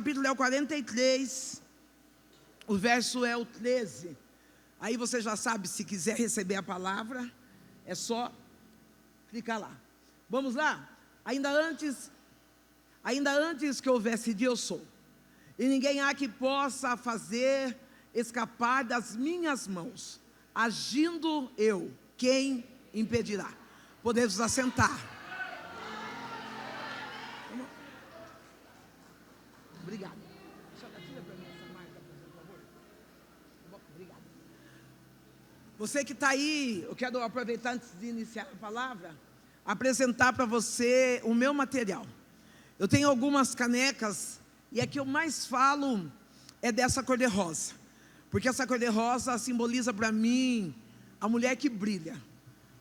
capítulo é o 43, o verso é o 13. Aí você já sabe, se quiser receber a palavra, é só clicar lá. Vamos lá? Ainda antes que houvesse dia, eu sou. E ninguém há que possa fazer escapar das minhas mãos. Agindo eu, quem impedirá? Podemos assentar. Obrigado. Tira para mim essa marca, por favor. Obrigado. Você que está aí, eu quero aproveitar antes de iniciar a palavra, apresentar para você o meu material. Eu tenho algumas canecas, e a que eu mais falo é dessa cor-de-rosa, porque essa cor-de-rosa simboliza para mim a mulher que brilha.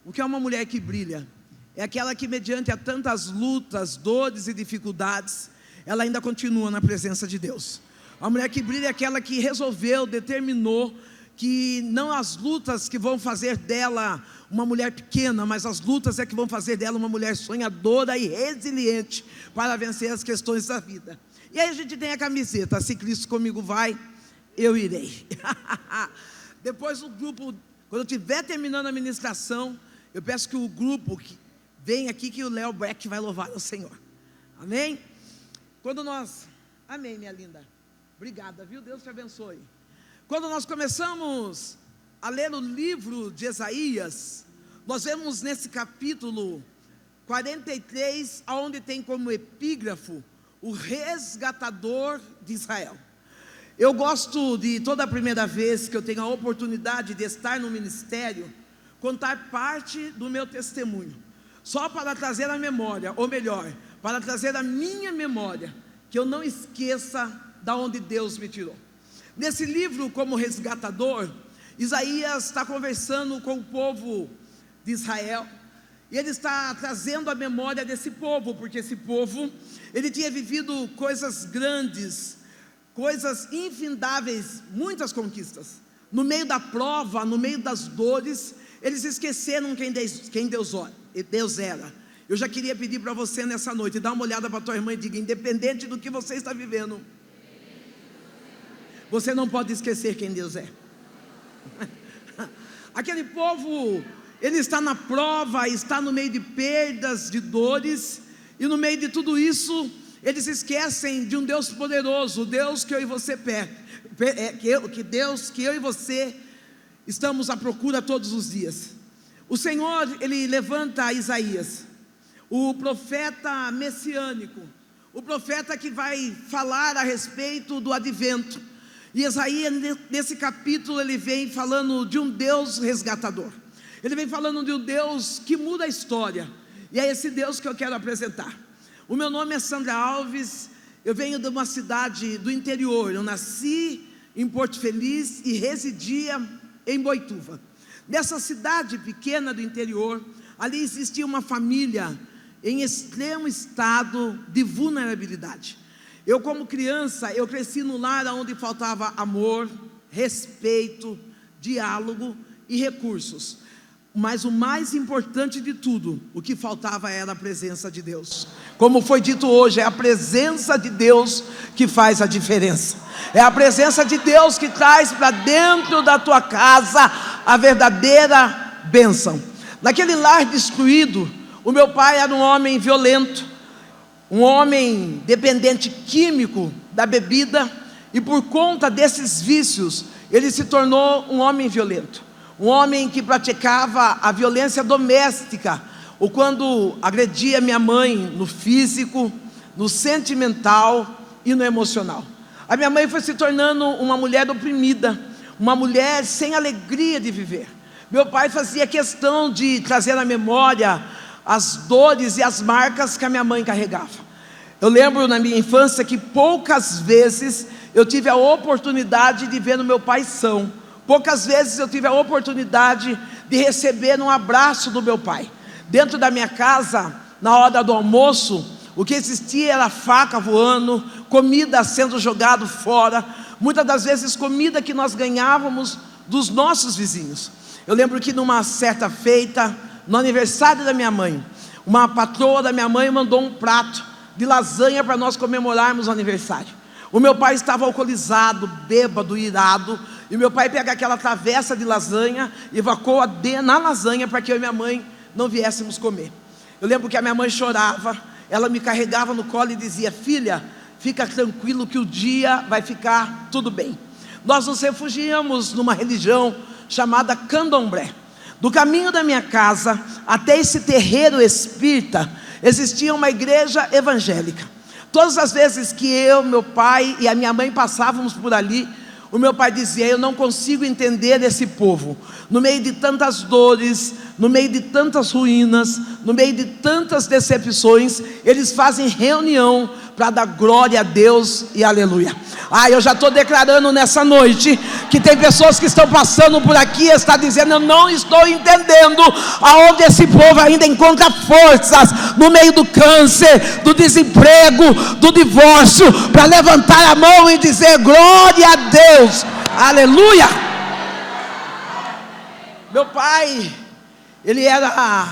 O que é uma mulher que brilha? É aquela que, mediante a tantas lutas, dores e dificuldades, ela ainda continua na presença de Deus. A mulher que brilha é aquela que resolveu, determinou que não as lutas que vão fazer dela uma mulher pequena, mas as lutas é que vão fazer dela uma mulher sonhadora e resiliente para vencer as questões da vida. E aí a gente tem a camiseta: se Cristo comigo vai, eu irei. Depois o grupo, quando eu estiver terminando a ministração, eu peço que o grupo venha aqui, que o Léo Breck vai louvar o Senhor. Amém? Amém, minha linda. Obrigada, viu? Deus te abençoe. Quando nós começamos a ler o livro de Isaías, nós vemos nesse capítulo 43, onde tem como epígrafo o resgatador de Israel. Eu gosto de, toda a primeira vez que eu tenho a oportunidade de estar no ministério, contar parte do meu testemunho, só para trazer a memória, ou melhor, para trazer a minha memória, que eu não esqueça da onde Deus me tirou. Nesse livro, como resgatador, Isaías está conversando com o povo de Israel, e ele está trazendo a memória desse povo, porque esse povo, ele tinha vivido coisas grandes, coisas infindáveis, muitas conquistas. No meio da prova, no meio das dores, eles esqueceram quem Deus era. Eu já queria pedir para você nessa noite, dá uma olhada para a tua irmã e diga: independente do que você está vivendo, você não pode esquecer quem Deus é. Aquele povo, ele está na prova, está no meio de perdas, de dores, e no meio de tudo isso, eles esquecem de um Deus poderoso, o Deus que eu e você que eu e você estamos à procura todos os dias. O Senhor, ele levanta Isaías, o profeta messiânico, o profeta que vai falar a respeito do advento. E Isaías, nesse capítulo, ele vem falando de um Deus resgatador. Ele vem falando de um Deus que muda a história. E é esse Deus que eu quero apresentar. O meu nome é Sandra Alves, eu venho de uma cidade do interior. Eu nasci em Porto Feliz e residia em Boituva. Nessa cidade pequena do interior, ali existia uma família em extremo estado de vulnerabilidade. Eu, como criança, eu cresci num lar onde faltava amor, respeito, diálogo e recursos. Mas o mais importante de tudo, o que faltava era a presença de Deus. Como foi dito hoje, é a presença de Deus que faz a diferença. É a presença de Deus que traz para dentro da tua casa a verdadeira bênção. Naquele lar destruído, o meu pai era um homem violento, um homem dependente químico da bebida, e por conta desses vícios, ele se tornou um homem violento. Um homem que praticava a violência doméstica, ou quando agredia minha mãe no físico, no sentimental e no emocional. A minha mãe foi se tornando uma mulher oprimida, uma mulher sem alegria de viver. Meu pai fazia questão de trazer à memória as dores e as marcas que a minha mãe carregava. Eu lembro na minha infância que poucas vezes eu tive a oportunidade de ver no meu pai são. Poucas vezes eu tive a oportunidade de receber um abraço do meu pai. Dentro da minha casa, na hora do almoço, o que existia era faca voando, comida sendo jogada fora, muitas das vezes comida que nós ganhávamos dos nossos vizinhos. Eu lembro que numa certa feita, no aniversário da minha mãe, uma patroa da minha mãe mandou um prato de lasanha para nós comemorarmos o aniversário. O meu pai estava alcoolizado, bêbado, irado. E meu pai pega aquela travessa de lasanha e evacua na lasanha para que eu e minha mãe não viéssemos comer. Eu lembro que a minha mãe chorava, ela me carregava no colo e dizia: filha, fica tranquilo que o dia vai ficar tudo bem. Nós nos refugiamos numa religião chamada Candomblé. Do caminho da minha casa até esse terreiro espírita existia uma igreja evangélica. Todas as vezes que eu, meu pai e a minha mãe passávamos por ali, o meu pai dizia: eu não consigo entender esse povo. No meio de tantas dores, no meio de tantas ruínas, no meio de tantas decepções, eles fazem reunião para dar glória a Deus e aleluia. Eu já estou declarando nessa noite que tem pessoas que estão passando por aqui e está dizendo: eu não estou entendendo aonde esse povo ainda encontra forças no meio do câncer, do desemprego, do divórcio, para levantar a mão e dizer glória a Deus, aleluia. Meu pai, ele era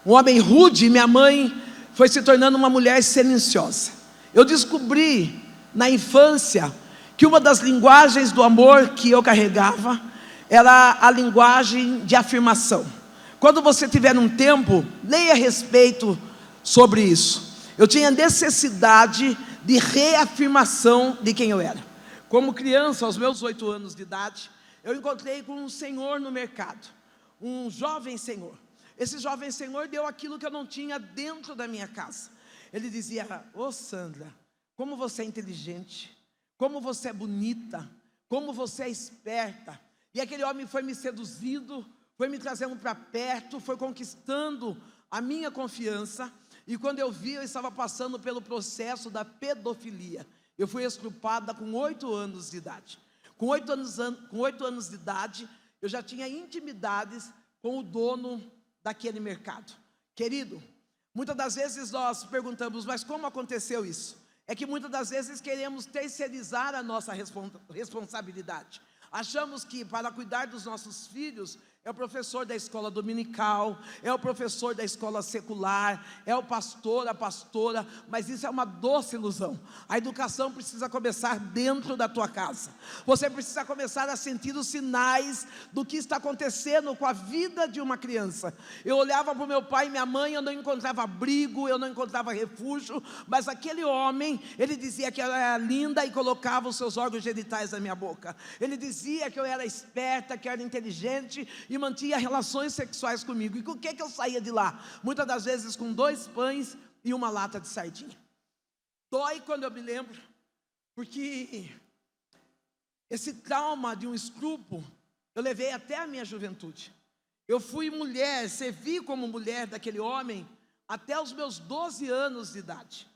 um homem rude, e minha mãe foi se tornando uma mulher silenciosa. Eu descobri na infância que uma das linguagens do amor que eu carregava era a linguagem de afirmação. Quando você tiver um tempo, leia a respeito sobre isso. Eu tinha necessidade de reafirmação de quem eu era. Como criança, aos meus 8 anos de idade, eu encontrei com um senhor no mercado, um jovem senhor. Esse jovem senhor deu aquilo que eu não tinha dentro da minha casa. Ele dizia: ô Sandra, como você é inteligente, como você é bonita, como você é esperta. E aquele homem foi me seduzindo, foi me trazendo para perto, foi conquistando a minha confiança. E quando eu vi, eu estava passando pelo processo da pedofilia. Eu fui estrupada com 8 anos de idade. Com 8 anos de idade, eu já tinha intimidades com o dono daquele mercado. Querido, muitas das vezes nós perguntamos: mas como aconteceu isso? É que muitas das vezes queremos terceirizar a nossa responsabilidade. Achamos que para cuidar dos nossos filhos é o professor da escola dominical, é o professor da escola secular, é o pastor, a pastora, mas isso é uma doce ilusão. A educação precisa começar dentro da tua casa. Você precisa começar a sentir os sinais do que está acontecendo com a vida de uma criança. Eu olhava para o meu pai e minha mãe, eu não encontrava abrigo, eu não encontrava refúgio, mas aquele homem, ele dizia que eu era linda e colocava os seus órgãos genitais na minha boca. Ele dizia que eu era esperta, que eu era inteligente, e mantinha relações sexuais comigo. E com o que eu saía de lá? Muitas das vezes com 2 pães e uma lata de sardinha. Dói quando eu me lembro, porque esse trauma de um estupro eu levei até a minha juventude. Eu fui mulher, servi como mulher daquele homem até os meus 12 anos de idade.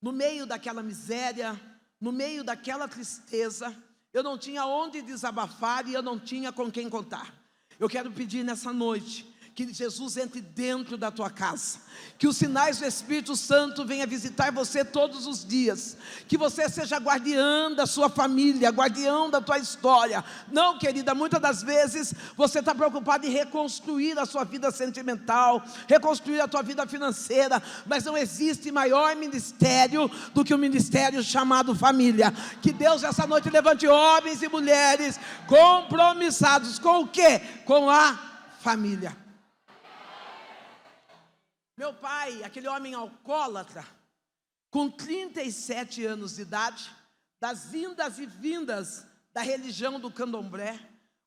No meio daquela miséria, no meio daquela tristeza, eu não tinha onde desabafar e eu não tinha com quem contar. Eu quero pedir nessa noite que Jesus entre dentro da tua casa, que os sinais do Espírito Santo venham visitar você todos os dias, que você seja guardiã da sua família, guardião da tua história. Não, querida, muitas das vezes você está preocupado em reconstruir a sua vida sentimental, reconstruir a tua vida financeira, mas não existe maior ministério do que o ministério chamado família. Que Deus essa noite levante homens e mulheres compromissados com o quê? Com a família. Meu pai, aquele homem alcoólatra, com 37 anos de idade, das indas e vindas da religião do candomblé,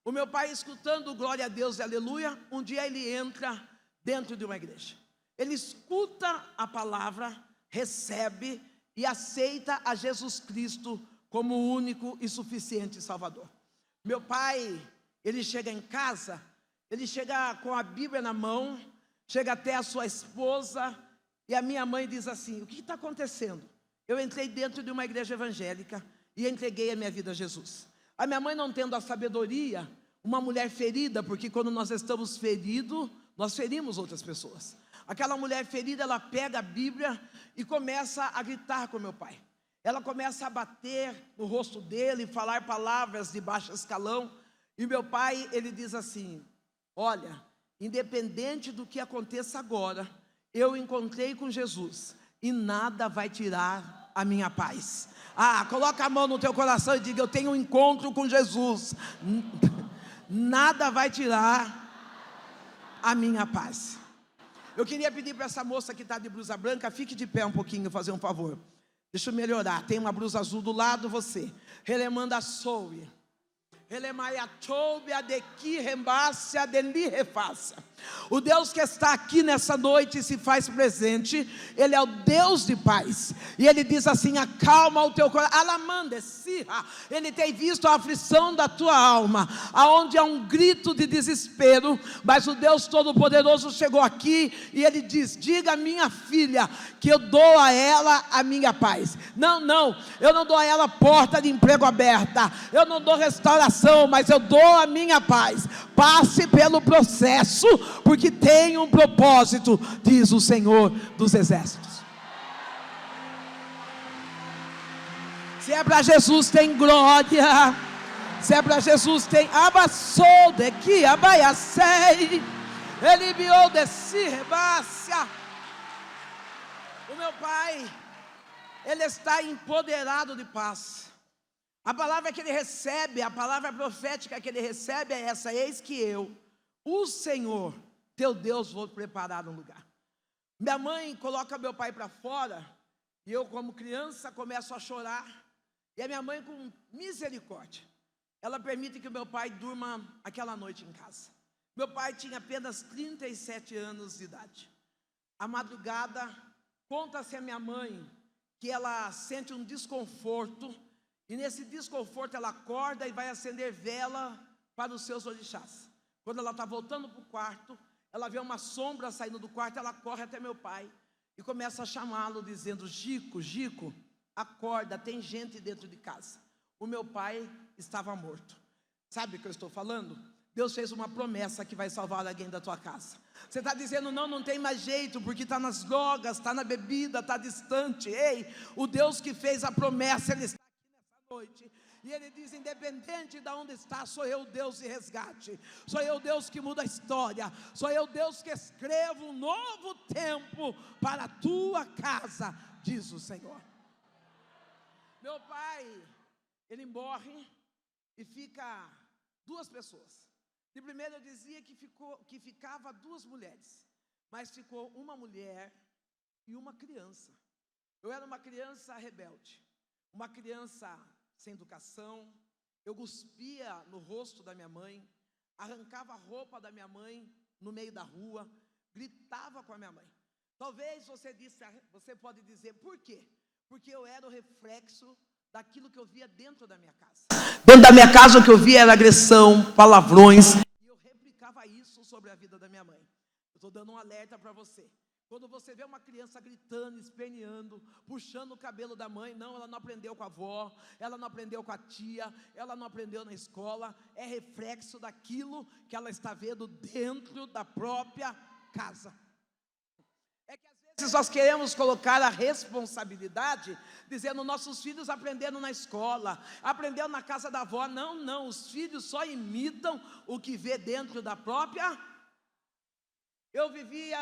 o meu pai escutando glória a Deus e aleluia, um dia ele entra dentro de uma igreja. Ele escuta a palavra, recebe e aceita a Jesus Cristo como o único e suficiente Salvador. Meu pai, ele chega em casa, ele chega com a Bíblia na mão, chega até a sua esposa, e a minha mãe diz assim: o que está acontecendo? Eu entrei dentro de uma igreja evangélica e entreguei a minha vida a Jesus. A minha mãe, não tendo a sabedoria, uma mulher ferida, porque quando nós estamos feridos, nós ferimos outras pessoas. Aquela mulher ferida, ela pega a Bíblia e começa a gritar com meu pai. Ela começa a bater no rosto dele, falar palavras de baixo escalão, e meu pai, ele diz assim: olha, independente do que aconteça agora, eu encontrei com Jesus e nada vai tirar a minha paz. Coloca a mão no teu coração e diga: eu tenho um encontro com Jesus. Nada vai tirar a minha paz. Eu queria pedir para essa moça que está de blusa branca, fique de pé um pouquinho, fazer um favor. Deixa eu melhorar. Tem uma blusa azul do lado, você. Relemanda soube. O Deus que está aqui nessa noite e se faz presente, Ele é o Deus de paz. E Ele diz assim: acalma o teu coração. Ele tem visto a aflição da tua alma, aonde há um grito de desespero. Mas o Deus Todo-Poderoso chegou aqui e Ele diz: diga a minha filha que eu dou a ela a minha paz. Não, eu não dou a ela porta de emprego aberta, eu não dou restauração, mas eu dou a minha paz. Passe pelo processo, porque tem um propósito, diz o Senhor dos Exércitos. Se é para Jesus, tem glória. Se é para Jesus, tem abassou de que abaiacei, ele viu desse rebácia. O meu pai, ele está empoderado de paz. A palavra que ele recebe, a palavra profética que ele recebe é essa: eis que eu, o Senhor, teu Deus, vou preparar um lugar. Minha mãe coloca meu pai para fora, e eu, como criança, começo a chorar. E a minha mãe, com misericórdia, ela permite que o meu pai durma aquela noite em casa. Meu pai tinha apenas 37 anos de idade. À madrugada, conta-se a minha mãe que ela sente um desconforto, e nesse desconforto ela acorda e vai acender vela para os seus orixás. Quando ela está voltando para o quarto, ela vê uma sombra saindo do quarto, ela corre até meu pai e começa a chamá-lo, dizendo: Gico, acorda, tem gente dentro de casa. O meu pai estava morto. Sabe o que eu estou falando? Deus fez uma promessa que vai salvar alguém da tua casa. Você está dizendo: não tem mais jeito, porque está nas drogas, está na bebida, está distante. Ei, o Deus que fez a promessa, Ele está noite, e Ele diz: independente de onde está, sou eu Deus de resgate, sou eu Deus que muda a história, sou eu Deus que escrevo um novo tempo para a tua casa, diz o Senhor. Meu pai, ele morre e fica duas pessoas. De primeiro eu dizia que ficava duas mulheres, mas ficou uma mulher e uma criança. Eu era uma criança rebelde, uma criança sem educação. Eu cuspia no rosto da minha mãe, arrancava a roupa da minha mãe no meio da rua, gritava com a minha mãe. Talvez você pode dizer: por quê? Porque eu era o reflexo daquilo que eu via dentro da minha casa. Dentro da minha casa o que eu via era agressão, palavrões, e eu replicava isso sobre a vida da minha mãe. Eu estou dando um alerta para você. Quando você vê uma criança gritando, esperneando, puxando o cabelo da mãe, não, ela não aprendeu com a avó, ela não aprendeu com a tia, ela não aprendeu na escola, é reflexo daquilo que ela está vendo dentro da própria casa. É que às vezes nós queremos colocar a responsabilidade, dizendo: nossos filhos aprenderam na escola, aprenderam na casa da avó. Não, os filhos só imitam o que vê dentro da própria. Eu vivia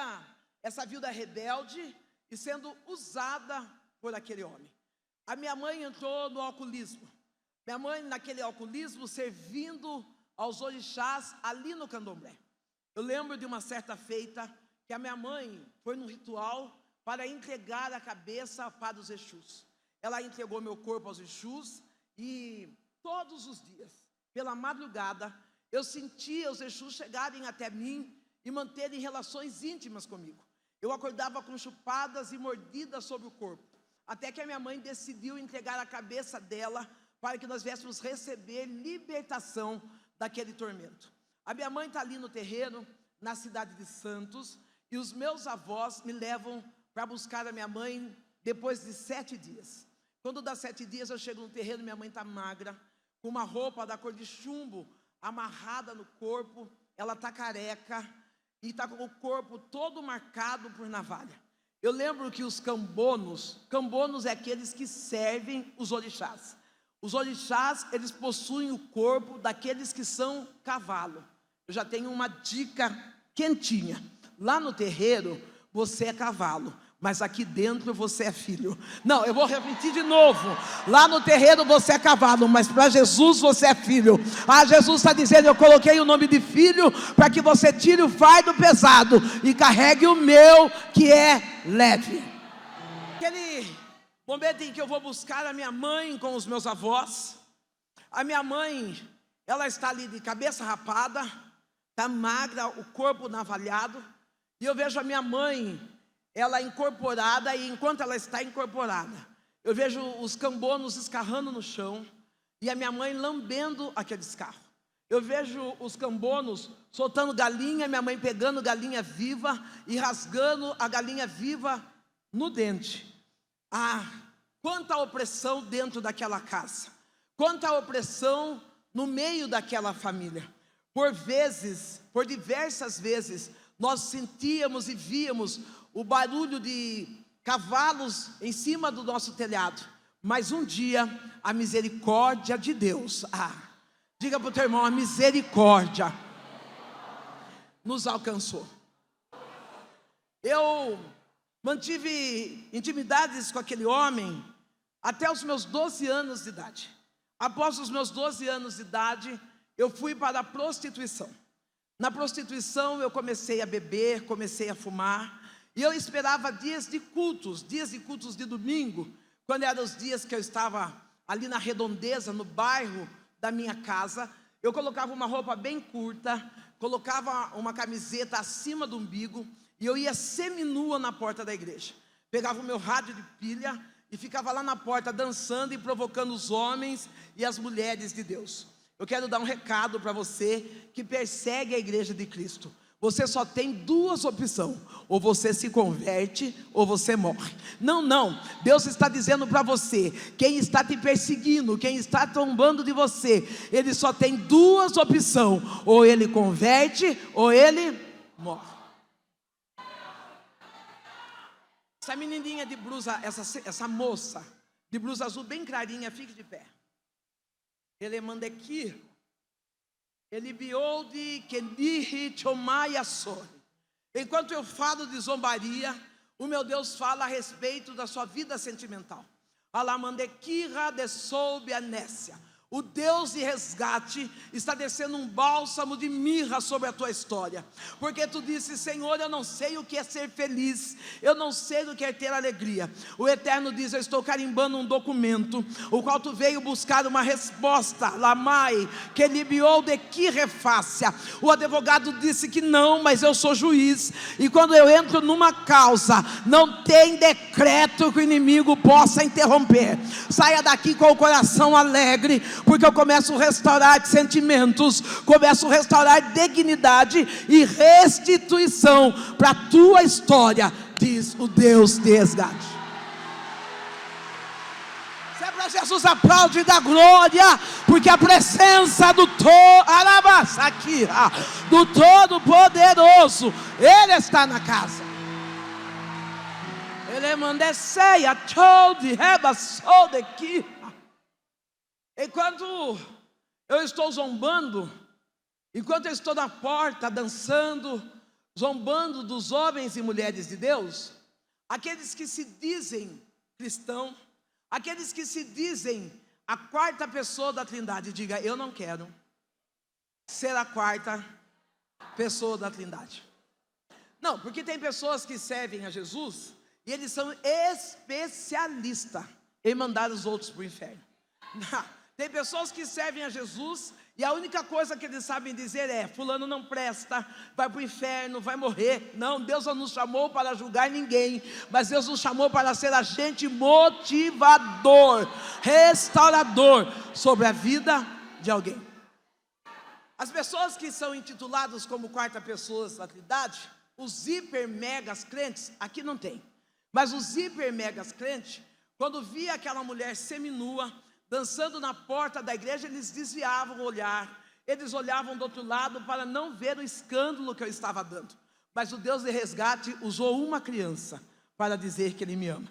essa vida rebelde e sendo usada por aquele homem. A minha mãe entrou no alcoolismo. Minha mãe, naquele alcoolismo, servindo aos orixás ali no candomblé. Eu lembro de uma certa feita que a minha mãe foi num ritual para entregar a cabeça para os Exus. Ela entregou meu corpo aos Exus, e todos os dias, pela madrugada, eu sentia os Exus chegarem até mim e manterem relações íntimas comigo. Eu acordava com chupadas e mordidas sobre o corpo, até que a minha mãe decidiu entregar a cabeça dela para que nós viéssemos receber libertação daquele tormento. A minha mãe está ali no terreiro, na cidade de Santos, e os meus avós me levam para buscar a minha mãe depois de 7 dias. Quando dá 7 dias, eu chego no terreiro, minha mãe está magra, com uma roupa da cor de chumbo amarrada no corpo, ela está careca, e está com o corpo todo marcado por navalha. Eu lembro que os cambonos é aqueles que servem os orixás. Os orixás, eles possuem o corpo daqueles que são cavalo. Eu já tenho uma dica quentinha. Lá no terreiro, você é cavalo. mas aqui dentro você é filho. Não, eu vou repetir de novo. Lá no terreno você é cavalo, mas para Jesus você é filho. Jesus está dizendo: eu coloquei o nome de filho para que você tire o fardo pesado e carregue o meu, que é leve. Aquele momento em que eu vou buscar a minha mãe com os meus avós. A minha mãe, ela está ali de cabeça rapada, está magra, o corpo navalhado. E eu vejo a minha mãe, ela incorporada, e enquanto ela está incorporada, eu vejo os cambonos escarrando no chão, e a minha mãe lambendo aquele escarro. Eu vejo os cambonos soltando galinha, minha mãe pegando galinha viva e rasgando a galinha viva no dente. Quanta opressão dentro daquela casa, quanta opressão no meio daquela família. Por vezes, por diversas vezes, nós sentíamos e víamos o barulho de cavalos em cima do nosso telhado. Mas um dia, a misericórdia de Deus, diga para o teu irmão, a misericórdia nos alcançou. Eu mantive intimidades com aquele homem até os meus 12 anos de idade. Após os meus 12 anos de idade, eu fui para a prostituição. Na prostituição eu comecei a beber, comecei a fumar, e eu esperava dias de cultos de domingo, quando eram os dias que eu estava ali na redondeza, no bairro da minha casa. Eu colocava uma roupa bem curta, colocava uma camiseta acima do umbigo, e eu ia seminua na porta da igreja. Pegava o meu rádio de pilha e ficava lá na porta dançando e provocando os homens e as mulheres de Deus. Eu quero dar um recado para você que persegue a igreja de Cristo. Você só tem duas opções: ou você se converte ou você morre. Não, Deus está dizendo para você, quem está te perseguindo, quem está trombando de você, ele só tem duas opções: ou ele converte ou ele morre. Essa menininha de blusa, essa moça de blusa azul bem clarinha, fique de pé. Ele manda aqui. Ele biolde que dihi chomai assori. Enquanto eu falo de zombaria, o meu Deus fala a respeito da sua vida sentimental. Alamandekira de soube anécia. O Deus de resgate está descendo um bálsamo de mirra sobre a tua história, porque tu disse: Senhor, eu não sei o que é ser feliz, eu não sei o que é ter alegria. O Eterno diz: eu estou carimbando um documento, o qual tu veio buscar uma resposta. Lamai, que libiou de que refácia. O advogado disse que não, mas eu sou juiz, e quando eu entro numa causa, não tem decreto que o inimigo possa interromper. Saia daqui com o coração alegre, porque eu começo a restaurar sentimentos, começo a restaurar dignidade e restituição para a tua história, diz o Deus de resgate. Se é para Jesus, aplaude e dá glória, porque a presença do Todo-Poderoso, Ele está na casa. Ele manda ceia, de reba, sol de aqui. Enquanto eu estou zombando, enquanto eu estou na porta dançando, zombando dos homens e mulheres de Deus, aqueles que se dizem cristão, aqueles que se dizem a quarta pessoa da Trindade, diga: eu não quero ser a quarta pessoa da Trindade. Não, porque tem pessoas que servem a Jesus e eles são especialistas em mandar os outros para o inferno. Tem pessoas que servem a Jesus e a única coisa que eles sabem dizer é: fulano não presta, vai para o inferno, vai morrer. Não, Deus não nos chamou para julgar ninguém, mas Deus nos chamou para ser agente motivador, restaurador sobre a vida de alguém. As pessoas que são intituladas como quarta pessoas da Trindade, os hiper megas crentes, aqui não tem, mas os hiper megas crentes, quando via aquela mulher seminua dançando na porta da igreja, eles desviavam o olhar, eles olhavam do outro lado para não ver o escândalo que eu estava dando. Mas o Deus de resgate usou uma criança para dizer que Ele me ama.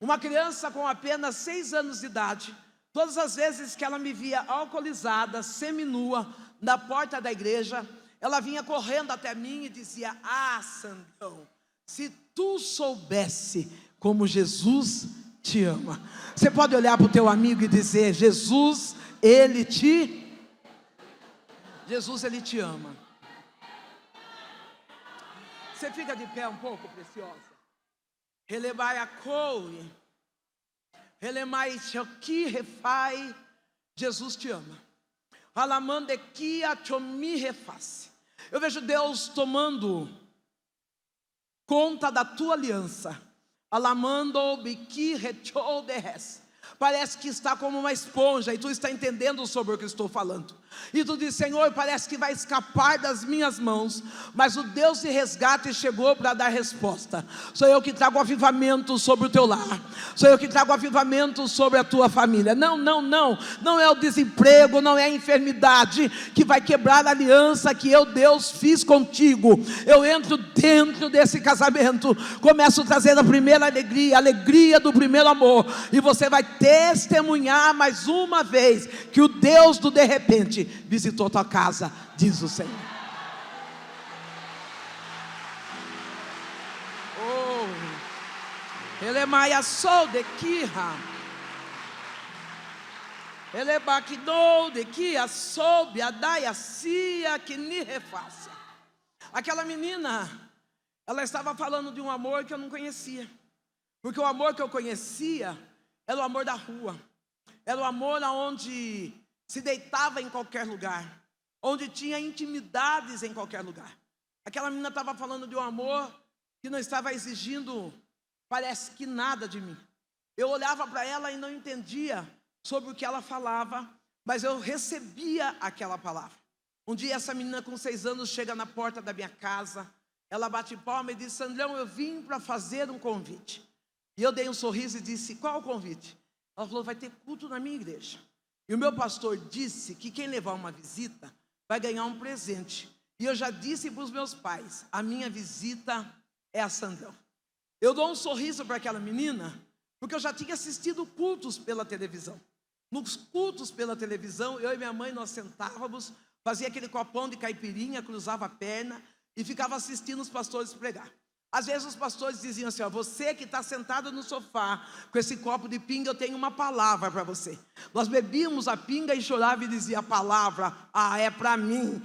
Uma criança com apenas 6 anos de idade, todas as vezes que ela me via alcoolizada, seminua, na porta da igreja, ela vinha correndo até mim e dizia: ah, Sandrão, Se tu soubesse como Jesus te ama. Você pode olhar para o teu amigo e dizer: Jesus, Ele te ama. Você fica de pé um pouco, preciosa. Relemai a coure. Relemai choqui refai. Jesus te ama. Alamande a chomi reface. Eu vejo Deus tomando conta da tua aliança. Alamando biqui rechou derres. Parece que está como uma esponja, e tu está entendendo sobre o que estou falando. E tu diz: Senhor, parece que vai escapar das minhas mãos, mas o Deus de resgate chegou para dar resposta. Sou eu que trago avivamento sobre o teu lar. Sou eu que trago avivamento sobre a tua família. Não é o desemprego, não é a enfermidade que vai quebrar a aliança que eu, Deus, fiz contigo. Eu entro dentro desse casamento, começo a trazer a primeira alegria, a alegria do primeiro amor, e você vai testemunhar mais uma vez que o Deus do de repente visitou tua casa, diz o Senhor. Ele maia sol de quirra, ele baquidou de quia soube a daia cia que ni refaça. Aquela menina, ela estava falando de um amor que eu não conhecia, porque o amor que eu conhecia era o amor da rua, era o amor onde se deitava em qualquer lugar, onde tinha intimidades em qualquer lugar. Aquela menina estava falando de um amor que não estava exigindo, parece que nada de mim. Eu olhava para ela e não entendia sobre o que ela falava, mas eu recebia aquela palavra. Um dia essa menina com 6 anos chega na porta da minha casa, ela bate palma e diz: Sandrão, eu vim para fazer um convite. E eu dei um sorriso e disse: qual o convite? Ela falou: vai ter culto na minha igreja. E o meu pastor disse que quem levar uma visita vai ganhar um presente. E eu já disse para os meus pais: a minha visita é a Sandrão. Eu dou um sorriso para aquela menina, porque eu já tinha assistido cultos pela televisão. Nos cultos pela televisão, eu e minha mãe, nós sentávamos, fazia aquele copão de caipirinha, cruzava a perna e ficava assistindo os pastores pregar. Às vezes os pastores diziam assim: ó, você que está sentado no sofá com esse copo de pinga, eu tenho uma palavra para você. Nós bebíamos a pinga e chorava e dizia: a palavra, é para mim.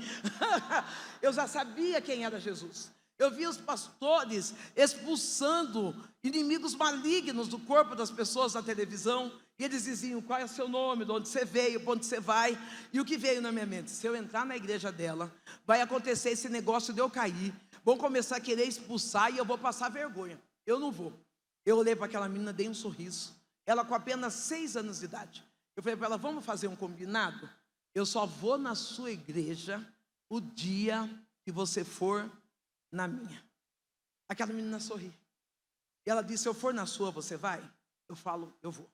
Eu já sabia quem era Jesus. Eu via os pastores expulsando inimigos malignos do corpo das pessoas na televisão, e eles diziam: qual é o seu nome, de onde você veio, para onde você vai. E o que veio na minha mente: se eu entrar na igreja dela, vai acontecer esse negócio de eu cair, vão começar a querer expulsar e eu vou passar vergonha. Eu não vou. Eu olhei para aquela menina, dei um sorriso. Ela com apenas 6 anos de idade. Eu falei para ela: vamos fazer um combinado? Eu só vou na sua igreja o dia que você for na minha. Aquela menina sorri. E ela disse: se eu for na sua, você vai? Eu falo: eu vou.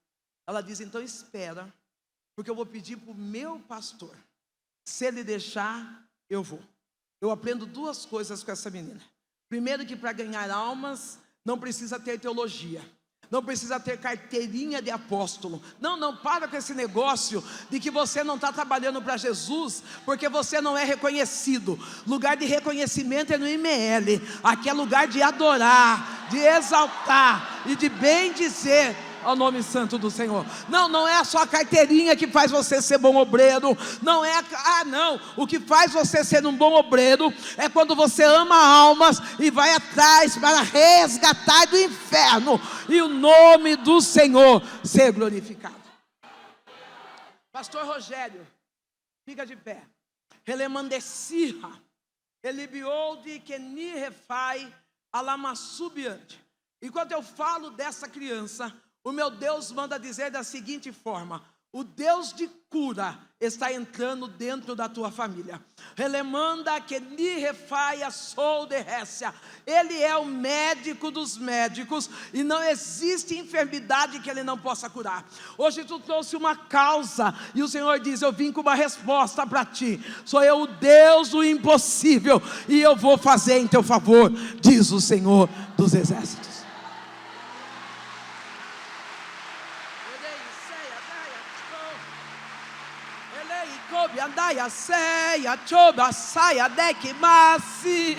Ela diz: então espera, porque eu vou pedir para o meu pastor. Se ele deixar, eu vou. Eu aprendo 2 coisas com essa menina. Primeiro, que para ganhar almas não precisa ter teologia, não precisa ter carteirinha de apóstolo. Não, para com esse negócio de que você não está trabalhando para Jesus porque você não é reconhecido. Lugar de reconhecimento é no IML. Aqui é lugar de adorar, de exaltar e de bem dizer ao nome santo do Senhor. Não é só a carteirinha que faz você ser bom obreiro. Não é, o que faz você ser um bom obreiro é quando você ama almas e vai atrás para resgatar do inferno e o nome do Senhor ser glorificado. Pastor Rogério, fica de pé. Relemandecirra, elibiou de que ni refai alamassubiante. Enquanto eu falo dessa criança, o meu Deus manda dizer da seguinte forma: o Deus de cura está entrando dentro da tua família. Relemanda que ni refaia sou de récia. Ele é o médico dos médicos e não existe enfermidade que ele não possa curar. Hoje tu trouxe uma causa e o Senhor diz: eu vim com uma resposta para ti. Sou eu o Deus do impossível e eu vou fazer em teu favor, diz o Senhor dos exércitos. baia ceia, choba saia de que masi,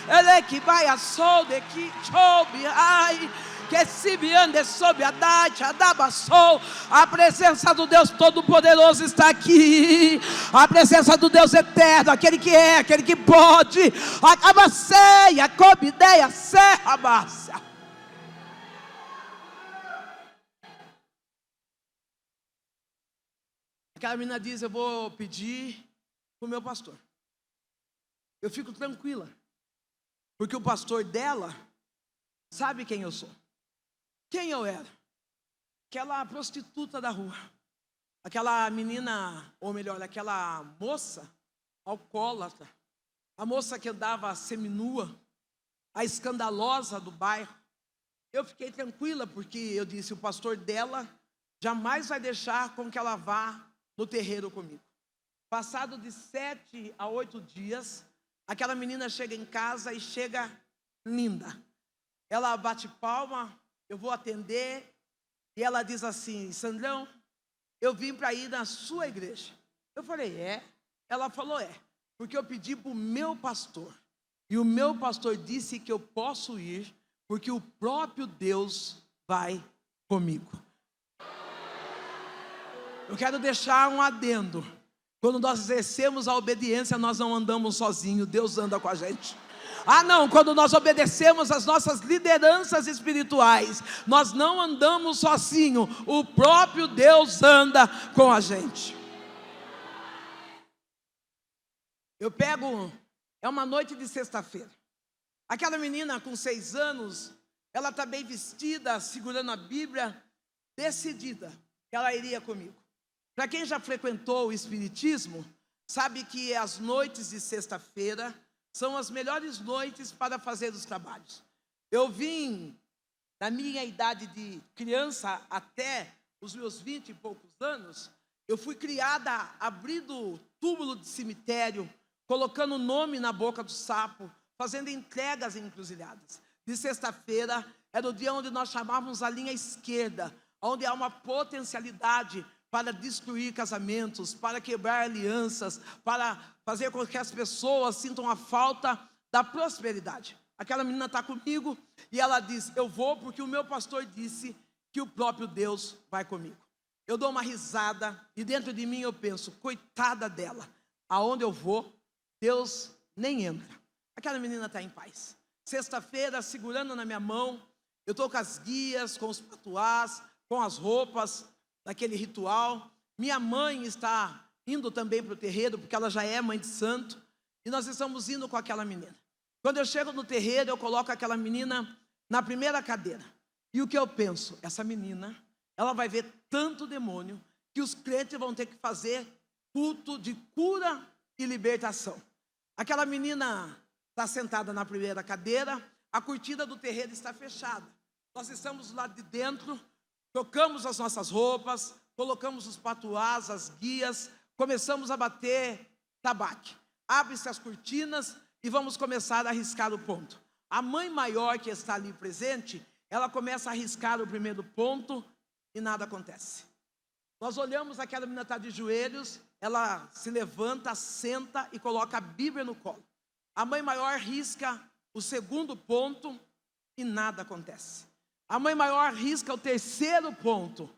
ele que baia sol de que chobe ai, que se me ande sob a dacha da bassou. A presença do Deus Todo-Poderoso está aqui. A presença do Deus Eterno, aquele que é, aquele que pode. Acaba ceia, cobideia, serra, bácia. Aquela menina diz: eu vou pedir para o meu pastor. Eu fico tranquila, porque o pastor dela sabe quem eu sou, quem eu era. Aquela prostituta da rua, aquela menina, ou melhor, aquela moça alcoólatra, a moça que andava seminua, a escandalosa do bairro. Eu fiquei tranquila, porque eu disse: o pastor dela jamais vai deixar com que ela vá no terreiro comigo. Passado de 7 a 8 dias, aquela menina chega em casa e chega linda. Ela bate palma, eu vou atender, e ela diz assim: Sandrão, eu vim para ir na sua igreja. Eu falei: é? Ela falou: é, porque eu pedi para o meu pastor, e o meu pastor disse que eu posso ir, porque o próprio Deus vai comigo. Eu quero deixar um adendo: quando nós exercemos a obediência, nós não andamos sozinhos, Deus anda com a gente. Ah não, quando nós obedecemos as nossas lideranças espirituais, nós não andamos sozinhos, o próprio Deus anda com a gente. Eu pego, é uma noite de sexta-feira, aquela menina com 6 anos, ela está bem vestida, segurando a Bíblia, decidida que ela iria comigo. Para quem já frequentou o Espiritismo, sabe que as noites de sexta-feira são as melhores noites para fazer os trabalhos. Eu vim, na minha idade de criança até os meus 20 e poucos anos, eu fui criada abrindo túmulo de cemitério, colocando nome na boca do sapo, fazendo entregas em encruzilhadas. De sexta-feira era o dia onde nós chamávamos a linha esquerda, onde há uma potencialidade para destruir casamentos, para quebrar alianças, para fazer com que as pessoas sintam a falta da prosperidade. Aquela menina está comigo e ela diz: eu vou porque o meu pastor disse que o próprio Deus vai comigo. Eu dou uma risada e dentro de mim eu penso: coitada dela, aonde eu vou, Deus nem entra. Aquela menina está em paz. Sexta-feira, segurando na minha mão, eu estou com as guias, com os patuás, com as roupas daquele ritual. Minha mãe está indo também para o terreiro, porque ela já é mãe de santo, e nós estamos indo com aquela menina. Quando eu chego no terreiro, eu coloco aquela menina na primeira cadeira, e o que eu penso? Essa menina, ela vai ver tanto demônio, que os crentes vão ter que fazer culto de cura e libertação. Aquela menina está sentada na primeira cadeira, a cortina do terreiro está fechada, nós estamos lá de dentro, trocamos as nossas roupas, colocamos os patuás, as guias, começamos a bater tabaque. Abre-se as cortinas e vamos começar a riscar o ponto. A mãe maior que está ali presente, ela começa a riscar o primeiro ponto e nada acontece. Nós olhamos, aquela menina está de joelhos, ela se levanta, senta e coloca a Bíblia no colo. A mãe maior risca o segundo ponto e nada acontece. A mãe maior risca o terceiro ponto,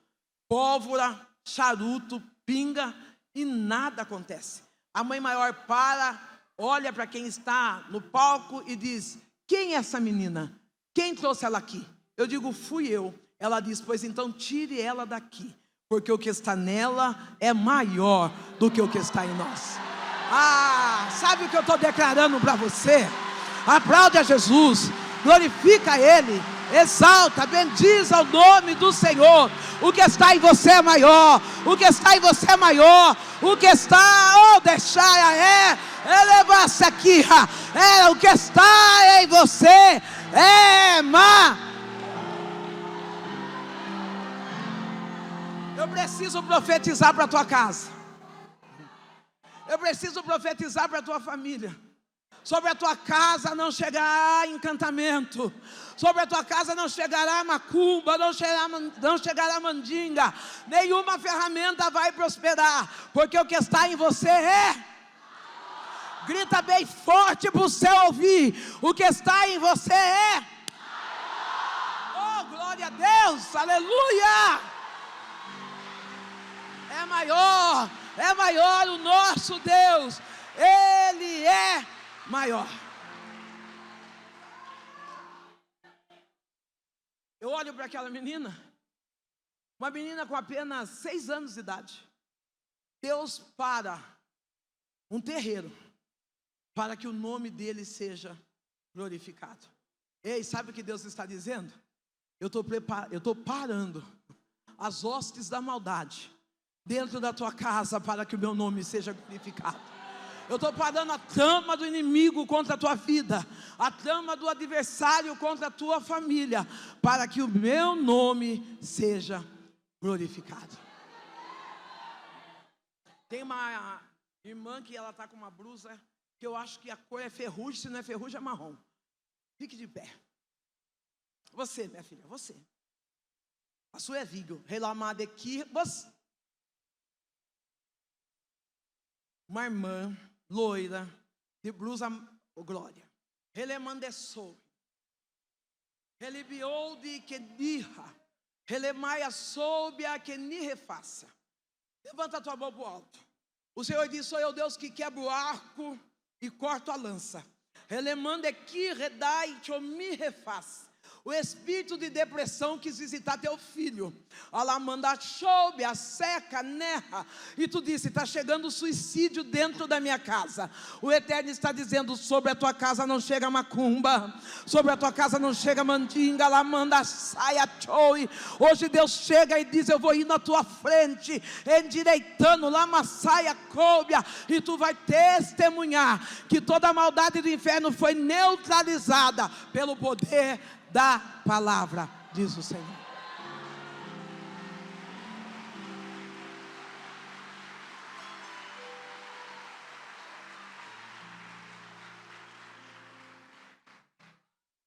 pólvora, charuto, pinga, e nada acontece. A mãe maior para, olha para quem está no palco e diz: quem é essa menina? Quem trouxe ela aqui? Eu digo: fui eu. Ela diz: pois então tire ela daqui, porque o que está nela é maior do que o que está em nós. Ah, sabe o que eu estou declarando para você? Aplaude a Jesus, glorifica a Ele, exalta, bendiza o nome do Senhor. O que está em você é maior, o que está em você é maior, o que está, deixar eleva-se aqui, o que está em você é maior. Eu preciso profetizar para a tua casa, eu preciso profetizar para a tua família. Sobre a tua casa não chegará encantamento, sobre a tua casa não chegará macumba, não chegará mandinga, nenhuma ferramenta vai prosperar, porque o que está em você é Grita bem forte para o céu ouvir. O que está em você é. Oh, glória a Deus, aleluia. É maior o nosso Deus. Ele é maior. Eu olho para aquela menina, uma menina com apenas 6 anos de idade. Deus para um terreiro, para que o nome dele seja glorificado. Ei, sabe o que Deus está dizendo? Eu estou parando as hostes da maldade dentro da tua casa, para que o meu nome seja glorificado. Eu estou parando a trama do inimigo contra a tua vida, a trama do adversário contra a tua família, para que o meu nome seja glorificado. Tem uma irmã que ela está com uma blusa, que eu acho que a cor é ferrugem, se não é ferrugem é marrom. Fique de pé. Você, minha filha, você. A sua é Vigo. Relamada aqui, você. Uma irmã loira, de blusa, glória. Relemandessou. Relibiou de que dirra. Relemaia soube a que ni refaça. Levanta a tua mão para o alto. O Senhor diz: sou eu Deus que quebra o arco e corto a lança. Relemande aqui, redai, que eu me refaça. O espírito de depressão quis visitar teu filho. Alamanda choube, a seca, nerra. E tu disse: está chegando o suicídio dentro da minha casa. O Eterno está dizendo: sobre a tua casa não chega macumba, sobre a tua casa não chega mandinga, alamanda saia choui. Hoje Deus chega e diz: eu vou ir na tua frente, endireitando, lama saia coubia. E tu vai testemunhar que toda a maldade do inferno foi neutralizada pelo poder da palavra, diz o Senhor.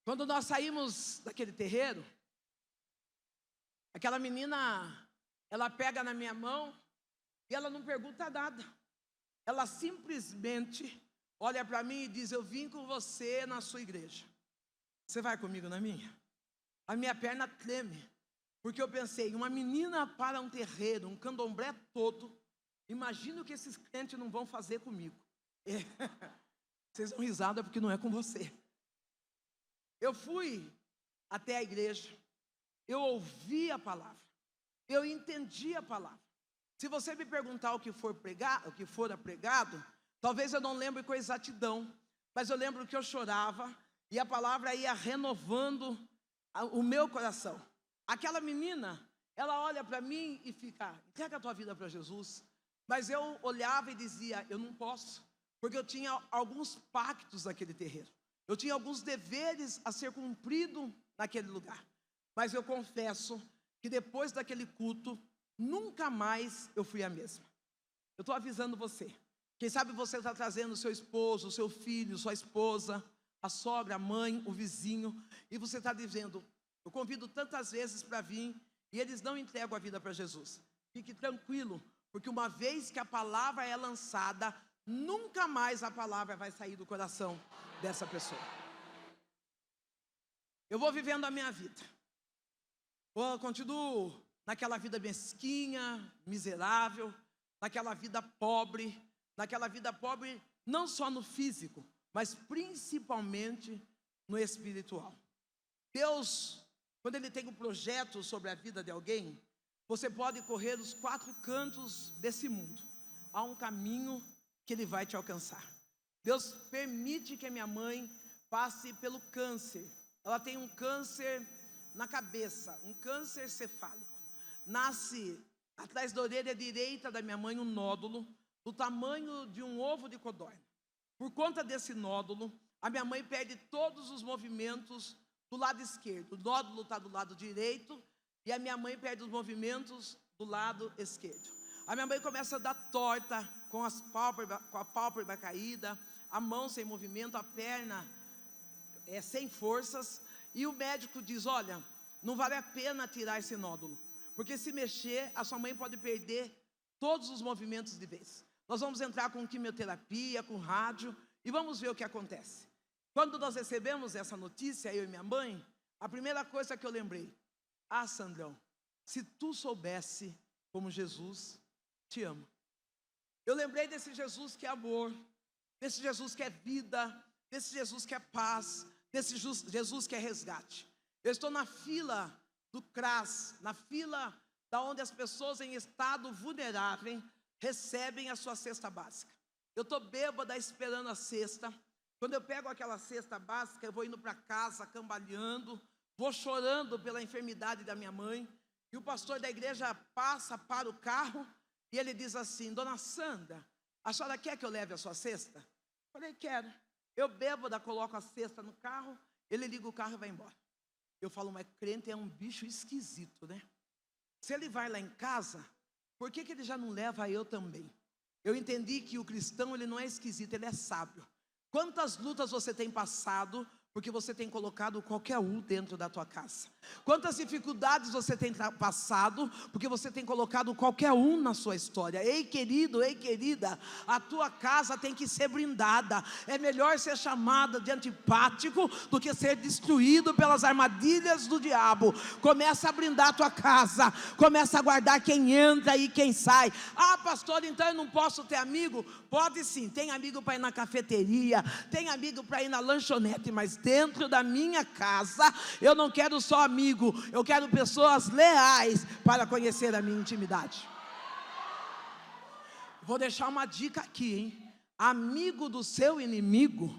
Quando nós saímos daquele terreiro, aquela menina, ela pega na minha mão e ela não pergunta nada. Ela simplesmente olha para mim e diz: eu vim com você na sua igreja. Você vai comigo na minha? A minha perna treme, porque eu pensei: uma menina para um terreiro, um candomblé todo, imagina o que esses crentes não vão fazer comigo. Vocês dão risada porque não é com você. Eu fui até a igreja, eu ouvi a palavra, eu entendi a palavra. Se você me perguntar o que fora pregado, talvez eu não lembre com exatidão, mas eu lembro que eu chorava, e a palavra ia renovando o meu coração. Aquela menina, ela olha para mim e fica: entrega a tua vida para Jesus. Mas eu olhava e dizia: eu não posso, porque eu tinha alguns pactos naquele terreiro. Eu tinha alguns deveres a ser cumprido naquele lugar. Mas eu confesso que depois daquele culto, nunca mais eu fui a mesma. Eu estou avisando você. Quem sabe você está trazendo o seu esposo, o seu filho, sua esposa, a sogra, a mãe, o vizinho, e você está dizendo: eu convido tantas vezes para vir, e eles não entregam a vida para Jesus. Fique tranquilo, porque uma vez que a palavra é lançada, nunca mais a palavra vai sair do coração dessa pessoa. Eu vou vivendo a minha vida. Eu continuo naquela vida mesquinha, miserável, naquela vida pobre não só no físico, mas principalmente no espiritual. Deus, quando Ele tem um projeto sobre a vida de alguém, você pode correr os 4 cantos desse mundo. Há um caminho que Ele vai te alcançar. Deus permite que a minha mãe passe pelo câncer. Ela tem um câncer na cabeça, um câncer cefálico. Nasce atrás da orelha direita da minha mãe um nódulo do tamanho de um ovo de codorna. Por conta desse nódulo, a minha mãe perde todos os movimentos do lado esquerdo. O nódulo está do lado direito e a minha mãe perde os movimentos do lado esquerdo. A minha mãe começa a dar torta, com a pálpebra caída, a mão sem movimento, a perna sem forças. E o médico diz: olha, não vale a pena tirar esse nódulo, porque se mexer, a sua mãe pode perder todos os movimentos de vez. Nós vamos entrar com quimioterapia, com rádio, E vamos ver o que acontece. Quando nós recebemos essa notícia, eu e minha mãe, a primeira coisa que eu lembrei: ah, Sandrão, se tu soubesse como Jesus te ama. Eu lembrei desse Jesus que é amor, desse Jesus que é vida, desse Jesus que é paz, desse Jesus que é resgate. Eu estou na fila do CRAS, na fila da onde as pessoas em estado vulnerável recebem a sua cesta básica. Eu estou bêbada esperando a cesta. Quando eu pego aquela cesta básica, eu vou indo para casa cambaleando, vou chorando pela enfermidade da minha mãe, e o pastor da igreja passa para o carro e ele diz assim: dona Sandra, a senhora quer que eu leve a sua cesta? Eu falei: quero. Eu bêbada, coloco a cesta no carro, ele liga o carro e vai embora. Eu falo: mas crente é um bicho esquisito, né? Se ele vai lá em casa, por que ele já não leva eu também? Eu entendi que o cristão, ele não é esquisito, ele é sábio. Quantas lutas você tem passado porque você tem colocado qualquer um dentro da tua casa? Quantas dificuldades você tem passado porque você tem colocado qualquer um na sua história? Ei, querido, ei, querida, a tua casa tem que ser blindada. É melhor ser chamada de antipático do que ser destruído pelas armadilhas do diabo. Começa a blindar a tua casa, começa a guardar quem entra e quem sai. Ah, pastor, então eu não posso ter amigo? Pode sim, tem amigo para ir na cafeteria, tem amigo para ir na lanchonete, mas dentro da minha casa eu não quero só amigo, eu quero pessoas leais para conhecer a minha intimidade. Vou deixar uma dica aqui, hein? Amigo do seu inimigo,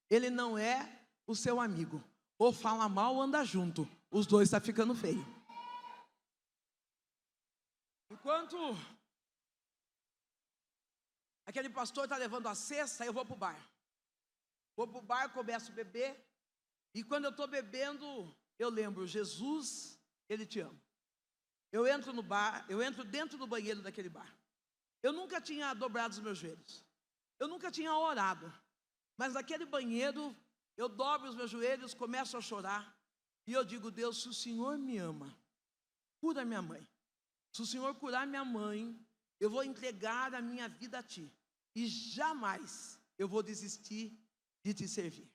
ele não é o seu amigo. Ou fala mal ou anda junto, os dois estão ficando feio. Enquanto aquele pastor está levando a cesta, eu vou para o bar. Vou para o bar, começo a beber. E quando eu estou bebendo, eu lembro: Jesus, Ele te ama. Eu entro no bar, eu entro dentro do banheiro daquele bar. Eu nunca tinha dobrado os meus joelhos. Eu nunca tinha orado. Mas naquele banheiro, eu dobro os meus joelhos, começo a chorar. E eu digo: Deus, se o Senhor me ama, cura minha mãe. Se o Senhor curar minha mãe, eu vou entregar a minha vida a Ti. E jamais eu vou desistir de Te servir.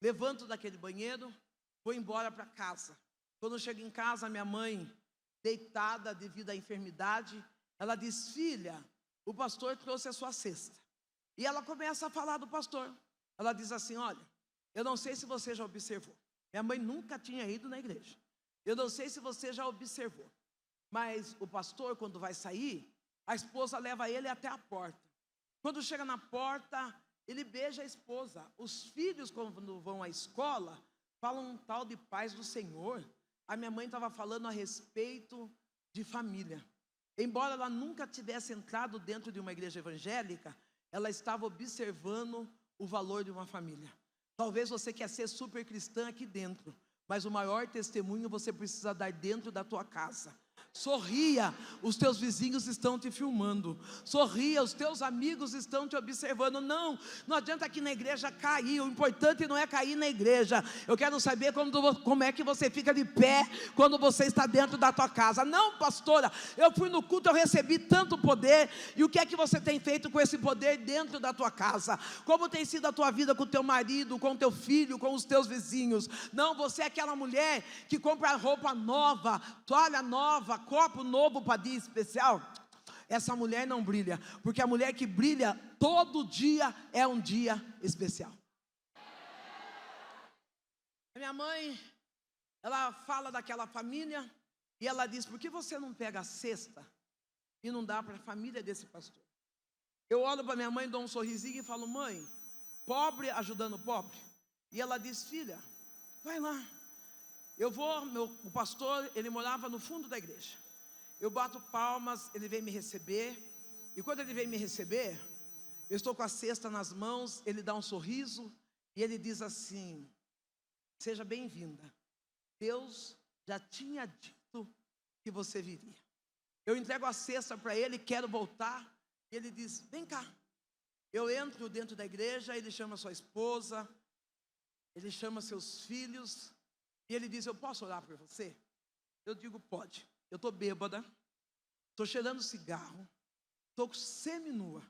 Levanto daquele banheiro, vou embora para casa. Quando eu chego em casa, minha mãe, deitada devido à enfermidade, ela diz: filha, o pastor trouxe a sua cesta. E ela começa a falar do pastor. Ela diz assim: olha, eu não sei se você já observou. Minha mãe nunca tinha ido na igreja. Eu não sei se você já observou. Mas o pastor, quando vai sair, a esposa leva ele até a porta. Quando chega na porta, ele beija a esposa. Os filhos, quando vão à escola, falam um tal de paz do Senhor. A minha mãe estava falando a respeito de família. Embora ela nunca tivesse entrado dentro de uma igreja evangélica, ela estava observando o valor de uma família. Talvez você quer ser super cristã aqui dentro, mas o maior testemunho você precisa dar dentro da tua casa. Sorria, os teus vizinhos estão te filmando. Sorria, os teus amigos estão te observando. Não adianta aqui na igreja cair. O importante não é cair na igreja. Eu quero saber como é que você fica de pé quando você está dentro da tua casa. Não, pastora, eu fui no culto, eu recebi tanto poder. E o que é que você tem feito com esse poder dentro da tua casa? Como tem sido a tua vida com o teu marido, com o teu filho, com os teus vizinhos? Não, você é aquela mulher que compra roupa nova, toalha nova, copo novo para dia especial. Essa mulher não brilha, porque a mulher que brilha todo dia é um dia especial. A minha mãe, ela fala daquela família e ela diz: por que você não pega a cesta e não dá para a família desse pastor? Eu olho para minha mãe, dou um sorrisinho e falo: mãe, pobre ajudando pobre. E ela diz: filha, vai lá. Eu vou, o pastor, ele morava no fundo da igreja. Eu bato palmas, ele vem me receber. E quando ele vem me receber, eu estou com a cesta nas mãos, ele dá um sorriso e ele diz assim: seja bem-vinda. Deus já tinha dito que você viria. Eu entrego a cesta para ele, quero voltar. E ele diz: vem cá. Eu entro dentro da igreja, ele chama sua esposa, ele chama seus filhos. E ele diz: eu posso orar por você? Eu digo: pode. Eu estou bêbada, estou cheirando cigarro, estou seminua.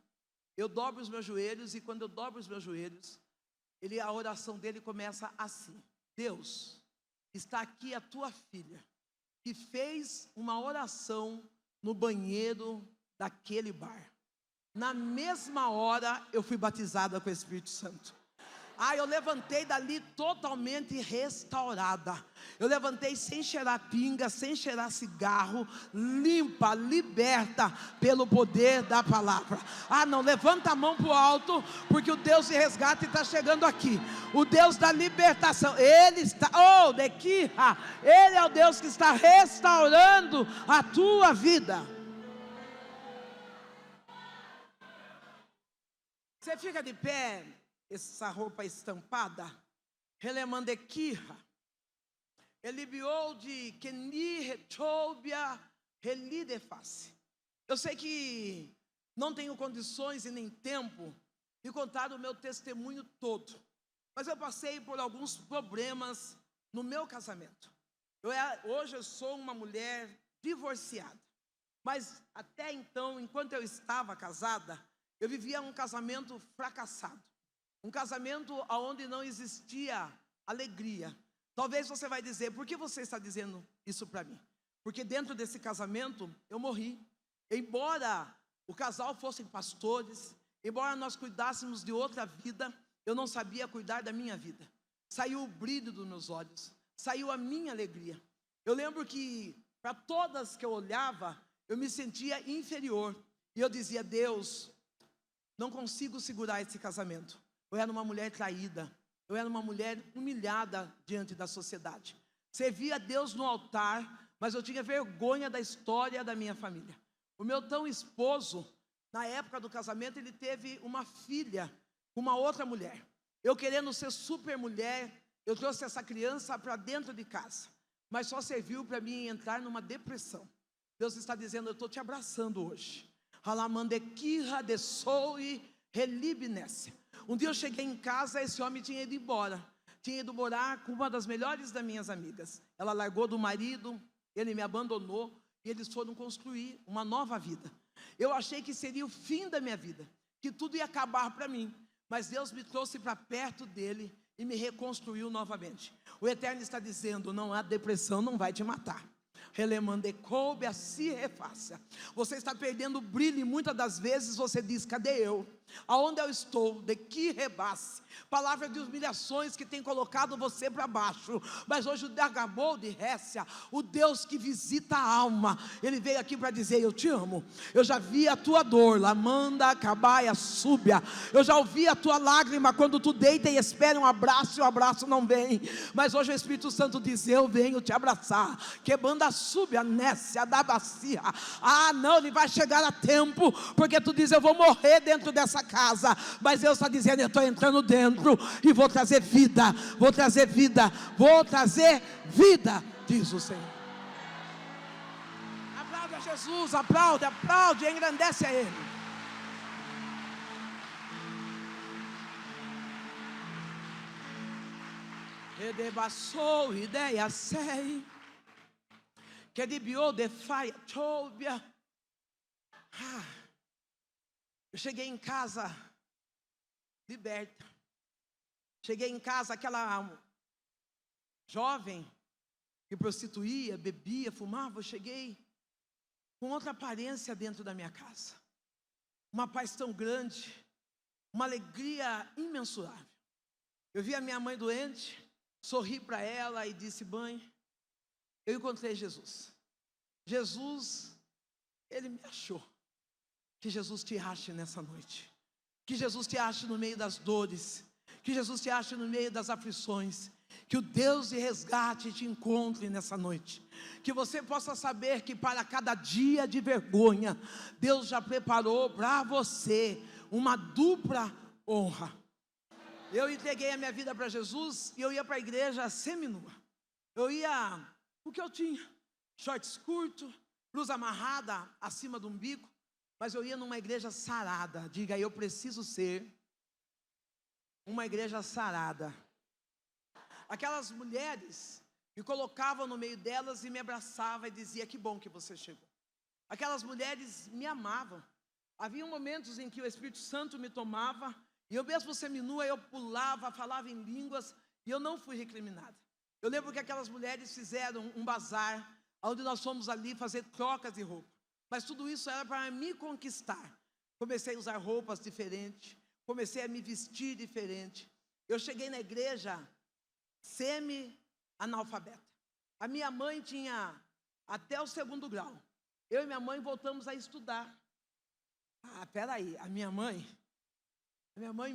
eu dobro os meus joelhos, e quando eu dobro os meus joelhos, a oração dele começa assim: Deus, está aqui a tua filha, que fez uma oração no banheiro daquele bar. Na mesma hora eu fui batizada com o Espírito Santo. Eu levantei dali totalmente restaurada. Eu levantei sem cheirar pinga, sem cheirar cigarro, limpa, liberta pelo poder da palavra. Não, levanta a mão para o alto, porque o Deus de resgate está chegando aqui. O Deus da libertação, Ele está, Ele é o Deus que está restaurando a tua vida. Você fica de pé, essa roupa estampada, Relemandequirra, Elibiou de Keni Retobia Relideface. Eu sei que não tenho condições e nem tempo de contar o meu testemunho todo, mas eu passei por alguns problemas no meu casamento. Hoje eu sou uma mulher divorciada, mas até então, enquanto eu estava casada, eu vivia um casamento fracassado. Um casamento onde não existia alegria. Talvez você vai dizer: por que você está dizendo isso para mim? Porque dentro desse casamento eu morri. Embora o casal fossem pastores, embora nós cuidássemos de outra vida, eu não sabia cuidar da minha vida. Saiu o brilho dos meus olhos, saiu a minha alegria. Eu lembro que para todas que eu olhava, eu me sentia inferior. E eu dizia: Deus, não consigo segurar esse casamento. Eu era uma mulher traída, eu era uma mulher humilhada diante da sociedade. Servia a Deus no altar, mas eu tinha vergonha da história da minha família. O meu tão esposo, na época do casamento, ele teve uma filha com uma outra mulher. Eu, querendo ser super mulher, eu trouxe essa criança para dentro de casa, mas só serviu para mim entrar numa depressão. Deus está dizendo: eu estou te abraçando hoje. Halamandequirra de soe relibnesse. Um dia eu cheguei em casa, esse homem tinha ido embora. Tinha ido morar com uma das melhores das minhas amigas. Ela largou do marido, ele me abandonou, e eles foram construir uma nova vida. Eu achei que seria o fim da minha vida, que tudo ia acabar para mim. Mas Deus me trouxe para perto dele e me reconstruiu novamente. O Eterno está dizendo: não, a depressão não vai te matar. Você está perdendo o brilho, e muitas das vezes você diz: cadê eu? Aonde eu estou? De que rebasse? Palavra de humilhações que tem colocado você para baixo. Mas hoje o Dagabou de Récia, o Deus que visita a alma, Ele veio aqui para dizer: eu te amo. Eu já vi a tua dor, Lamanda, Cabaia, Súbia. Eu já ouvi a tua lágrima quando tu deita e espera um abraço e o abraço não vem. Mas hoje o Espírito Santo diz: eu venho te abraçar. Que banda Súbia, Nécia, da bacia. Não, ele vai chegar a tempo, porque tu diz: eu vou morrer dentro dessa casa, mas Deus está dizendo: eu estou entrando dentro e vou trazer vida, vou trazer vida, vou trazer vida, diz o Senhor. Aplaude a Jesus, aplaude, aplaude, engrandece a Ele. Redebassou ideia sei que debiou de faia tobia. Eu cheguei em casa liberta. Cheguei em casa, aquela jovem que prostituía, bebia, fumava. Eu cheguei com outra aparência dentro da minha casa. Uma paz tão grande, uma alegria imensurável. Eu vi a minha mãe doente, sorri para ela e disse: mãe, eu encontrei Jesus. Jesus, Ele me achou. Que Jesus te ache nessa noite. Que Jesus te ache no meio das dores. Que Jesus te ache no meio das aflições. Que o Deus de resgate te encontre nessa noite. Que você possa saber que para cada dia de vergonha, Deus já preparou para você uma dupla honra. Eu entreguei a minha vida para Jesus e eu ia para a igreja seminua. Eu ia o que eu tinha: shorts curtos, blusa amarrada acima do umbigo. Mas eu ia numa igreja sarada. Diga: eu preciso ser uma igreja sarada. Aquelas mulheres me colocavam no meio delas e me abraçavam e dizia: que bom que você chegou. Aquelas mulheres me amavam. Havia momentos em que o Espírito Santo me tomava, e eu mesmo seminua, eu pulava, falava em línguas, e eu não fui recriminada. Eu lembro que aquelas mulheres fizeram um bazar, onde nós fomos ali fazer trocas de roupa. Mas tudo isso era para me conquistar. Comecei a usar roupas diferentes, comecei a me vestir diferente. Eu cheguei na igreja semi-analfabeta. A minha mãe tinha até o 2º grau. Eu e minha mãe voltamos a estudar. Peraí, a minha mãe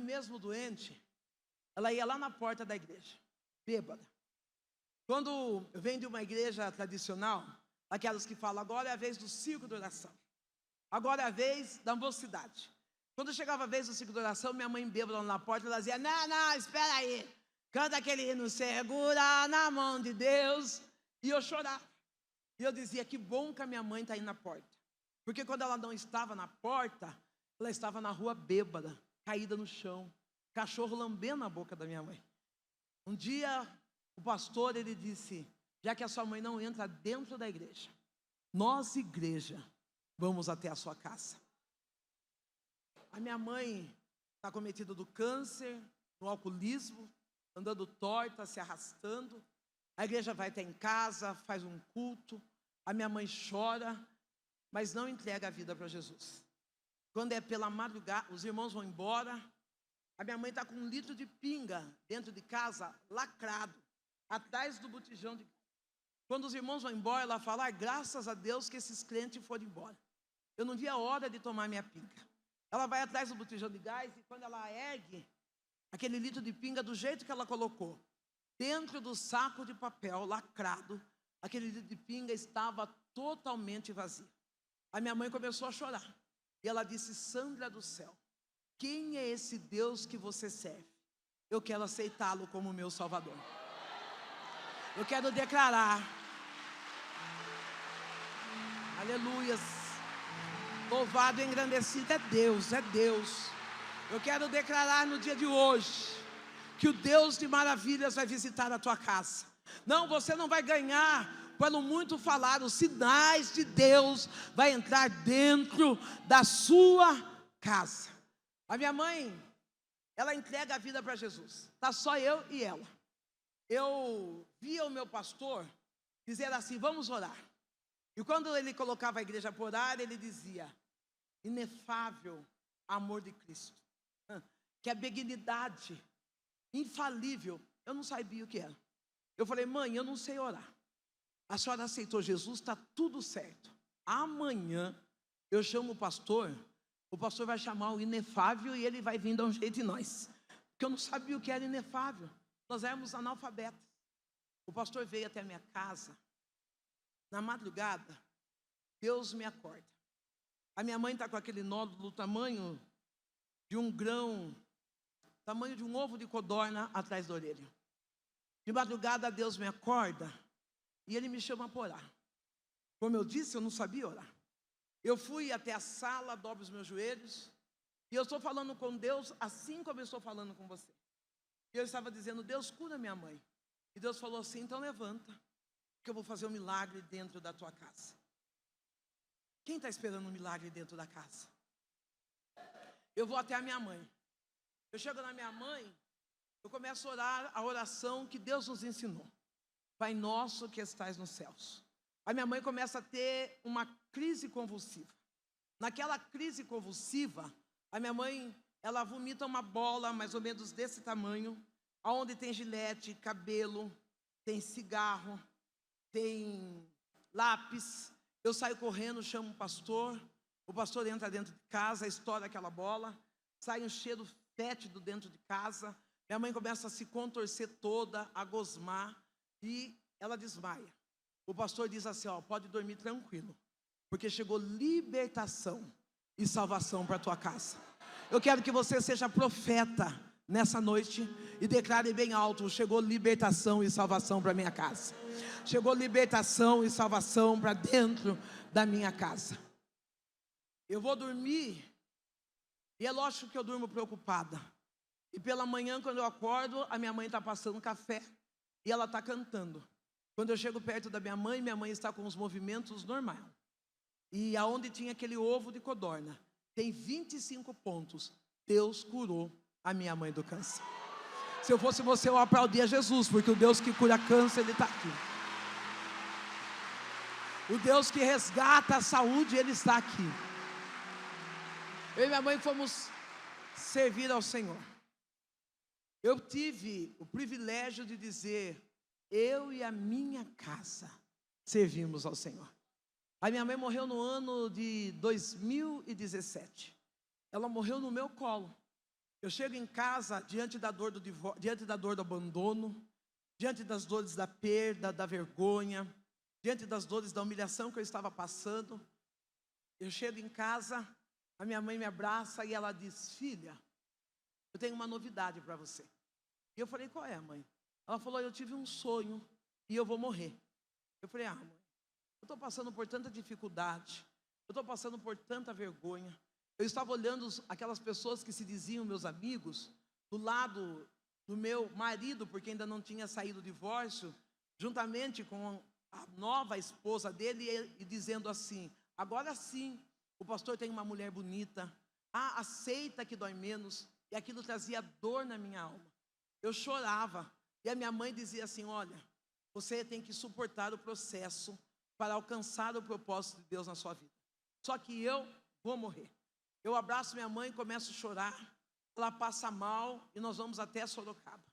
mesmo doente, ela ia lá na porta da igreja, bêbada. Quando eu venho de uma igreja tradicional, aquelas que falam, agora é a vez do círculo de oração, agora é a vez da mocidade. Quando chegava a vez do círculo de oração, minha mãe bêbada lá na porta, ela dizia, não, espera aí, canta aquele hino, segura na mão de Deus. E eu chorava. E eu dizia, que bom que a minha mãe está aí na porta. Porque quando ela não estava na porta, ela estava na rua bêbada, caída no chão, cachorro lambendo a boca da minha mãe. Um dia, o pastor, ele disse, já que a sua mãe não entra dentro da igreja, nós, igreja, vamos até a sua casa. A minha mãe está cometida do câncer, do alcoolismo, andando torta, se arrastando. A igreja vai até em casa, faz um culto. A minha mãe chora, mas não entrega a vida para Jesus. Quando é pela madrugada, os irmãos vão embora. A minha mãe está com 1 litro de pinga dentro de casa, lacrado, atrás do botijão de... Quando os irmãos vão embora, ela fala, graças a Deus que esses crentes foram embora. Eu não vi a hora de tomar minha pinga. Ela vai atrás do botijão de gás e quando ela ergue aquele litro de pinga do jeito que ela colocou, dentro do saco de papel lacrado, aquele litro de pinga estava totalmente vazio. A minha mãe começou a chorar. E ela disse, Sandra do céu, quem é esse Deus que você serve? Eu quero aceitá-lo como meu Salvador. Eu quero declarar, aleluias, louvado e engrandecido é Deus, é Deus. Eu quero declarar no dia de hoje, que o Deus de maravilhas vai visitar a tua casa. Não, você não vai ganhar pelo muito falar, os sinais de Deus vai entrar dentro da sua casa. A minha mãe, ela entrega a vida para Jesus. Está só eu e ela. Eu via o meu pastor dizer assim, vamos orar. E quando ele colocava a igreja por orar, ele dizia, inefável amor de Cristo, que a benignidade infalível, eu não sabia o que era. Eu falei, mãe, eu não sei orar. A senhora aceitou Jesus, está tudo certo. Amanhã eu chamo o pastor vai chamar o inefável e ele vai vir dar um jeito em nós. Porque eu não sabia o que era inefável. Nós éramos analfabetos. O pastor veio até a minha casa. Na madrugada, Deus me acorda. A minha mãe está com aquele nódulo do tamanho de um grão, tamanho de um ovo de codorna atrás da orelha. De madrugada, Deus me acorda e Ele me chama para orar. Como eu disse, eu não sabia orar. Eu fui até a sala, dobro os meus joelhos, e eu estou falando com Deus assim como eu estou falando com você. E eu estava dizendo, Deus, cura minha mãe. E Deus falou assim, então levanta, que eu vou fazer um milagre dentro da tua casa. Quem está esperando um milagre dentro da casa? Eu vou até a minha mãe. Eu chego na minha mãe, eu começo a orar a oração que Deus nos ensinou. Pai nosso que estais nos céus. A minha mãe começa a ter uma crise convulsiva. Naquela crise convulsiva, a minha mãe, ela vomita uma bola mais ou menos desse tamanho, onde tem gilete, cabelo, tem cigarro, tem lápis. Eu saio correndo, chamo o pastor entra dentro de casa, estoura aquela bola, sai um cheiro fétido dentro de casa. Minha mãe começa a se contorcer toda, a gosmar, e ela desmaia. O pastor diz assim, ó, pode dormir tranquilo, porque chegou libertação e salvação para a tua casa. Eu quero que você seja profeta nessa noite e declare bem alto, chegou libertação e salvação para a minha casa. Chegou libertação e salvação para dentro da minha casa. Eu vou dormir, e é lógico que eu durmo preocupada. E pela manhã, quando eu acordo, a minha mãe está passando café e ela está cantando. Quando eu chego perto da minha mãe está com os movimentos normais. E aonde tinha aquele ovo de codorna, tem 25 pontos. Deus curou a minha mãe do câncer. Se eu fosse você, eu aplaudia Jesus, porque o Deus que cura câncer, Ele está aqui. O Deus que resgata a saúde, Ele está aqui. Eu e minha mãe fomos servir ao Senhor. Eu tive o privilégio de dizer: eu e a minha casa servimos ao Senhor. A minha mãe morreu no ano de 2017. Ela morreu no meu colo. Eu chego em casa diante da dor do divórcio, diante da dor do abandono, diante das dores da perda, da vergonha, diante das dores da humilhação que eu estava passando. Eu chego em casa, a minha mãe me abraça e ela diz: filha, eu tenho uma novidade para você. E eu falei: qual é, mãe? Ela falou: eu tive um sonho e eu vou morrer. Eu falei: mãe, eu estou passando por tanta dificuldade, eu estou passando por tanta vergonha. Eu estava olhando aquelas pessoas que se diziam meus amigos, do lado do meu marido, porque ainda não tinha saído do divórcio, juntamente com a nova esposa dele, e dizendo assim: agora sim, o pastor tem uma mulher bonita, aceita que dói menos. E aquilo trazia dor na minha alma. Eu chorava, e a minha mãe dizia assim: olha, você tem que suportar o processo para alcançar o propósito de Deus na sua vida. Só que eu vou morrer. Eu abraço minha mãe, começo a chorar, ela passa mal e nós vamos até Sorocaba.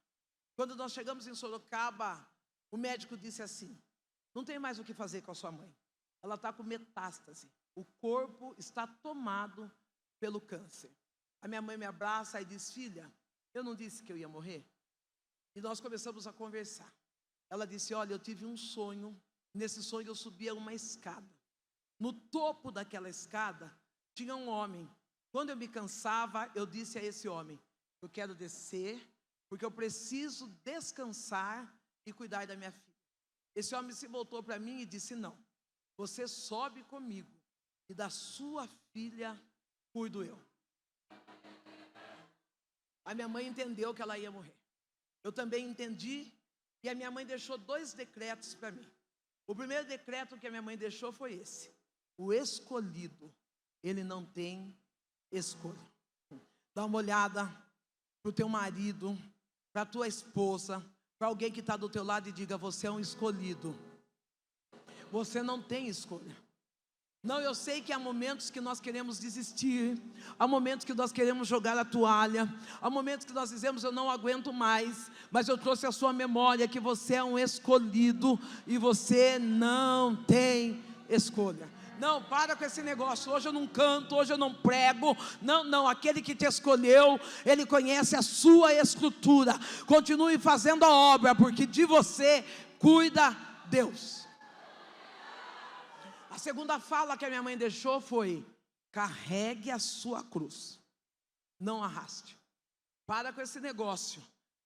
Quando nós chegamos em Sorocaba, o médico disse assim: não tem mais o que fazer com a sua mãe. Ela está com metástase. O corpo está tomado pelo câncer. A minha mãe me abraça e diz: filha, eu não disse que eu ia morrer? E nós começamos a conversar. Ela disse: olha, eu tive um sonho. Nesse sonho eu subia uma escada. No topo daquela escada tinha um homem. Quando eu me cansava, eu disse a esse homem: eu quero descer, porque eu preciso descansar e cuidar da minha filha. Esse homem se voltou para mim e disse: não, você sobe comigo e da sua filha cuido eu. A minha mãe entendeu que ela ia morrer. Eu também entendi, e a minha mãe deixou 2 decretos para mim. O primeiro decreto que a minha mãe deixou foi esse: o escolhido, ele não tem escolha. Dá uma olhada para o teu marido, para a tua esposa, para alguém que está do teu lado e diga: você é um escolhido. Você não tem escolha. Não, eu sei que há momentos que nós queremos desistir, há momentos que nós queremos jogar a toalha, há momentos que nós dizemos: eu não aguento mais, mas eu trouxe à sua memória que você é um escolhido e você não tem escolha. Não, para com esse negócio: hoje eu não canto, hoje eu não prego. Não, aquele que te escolheu, Ele conhece a sua estrutura. Continue fazendo a obra, porque de você cuida Deus. A segunda fala que a minha mãe deixou foi: carregue a sua cruz, não arraste. Para com esse negócio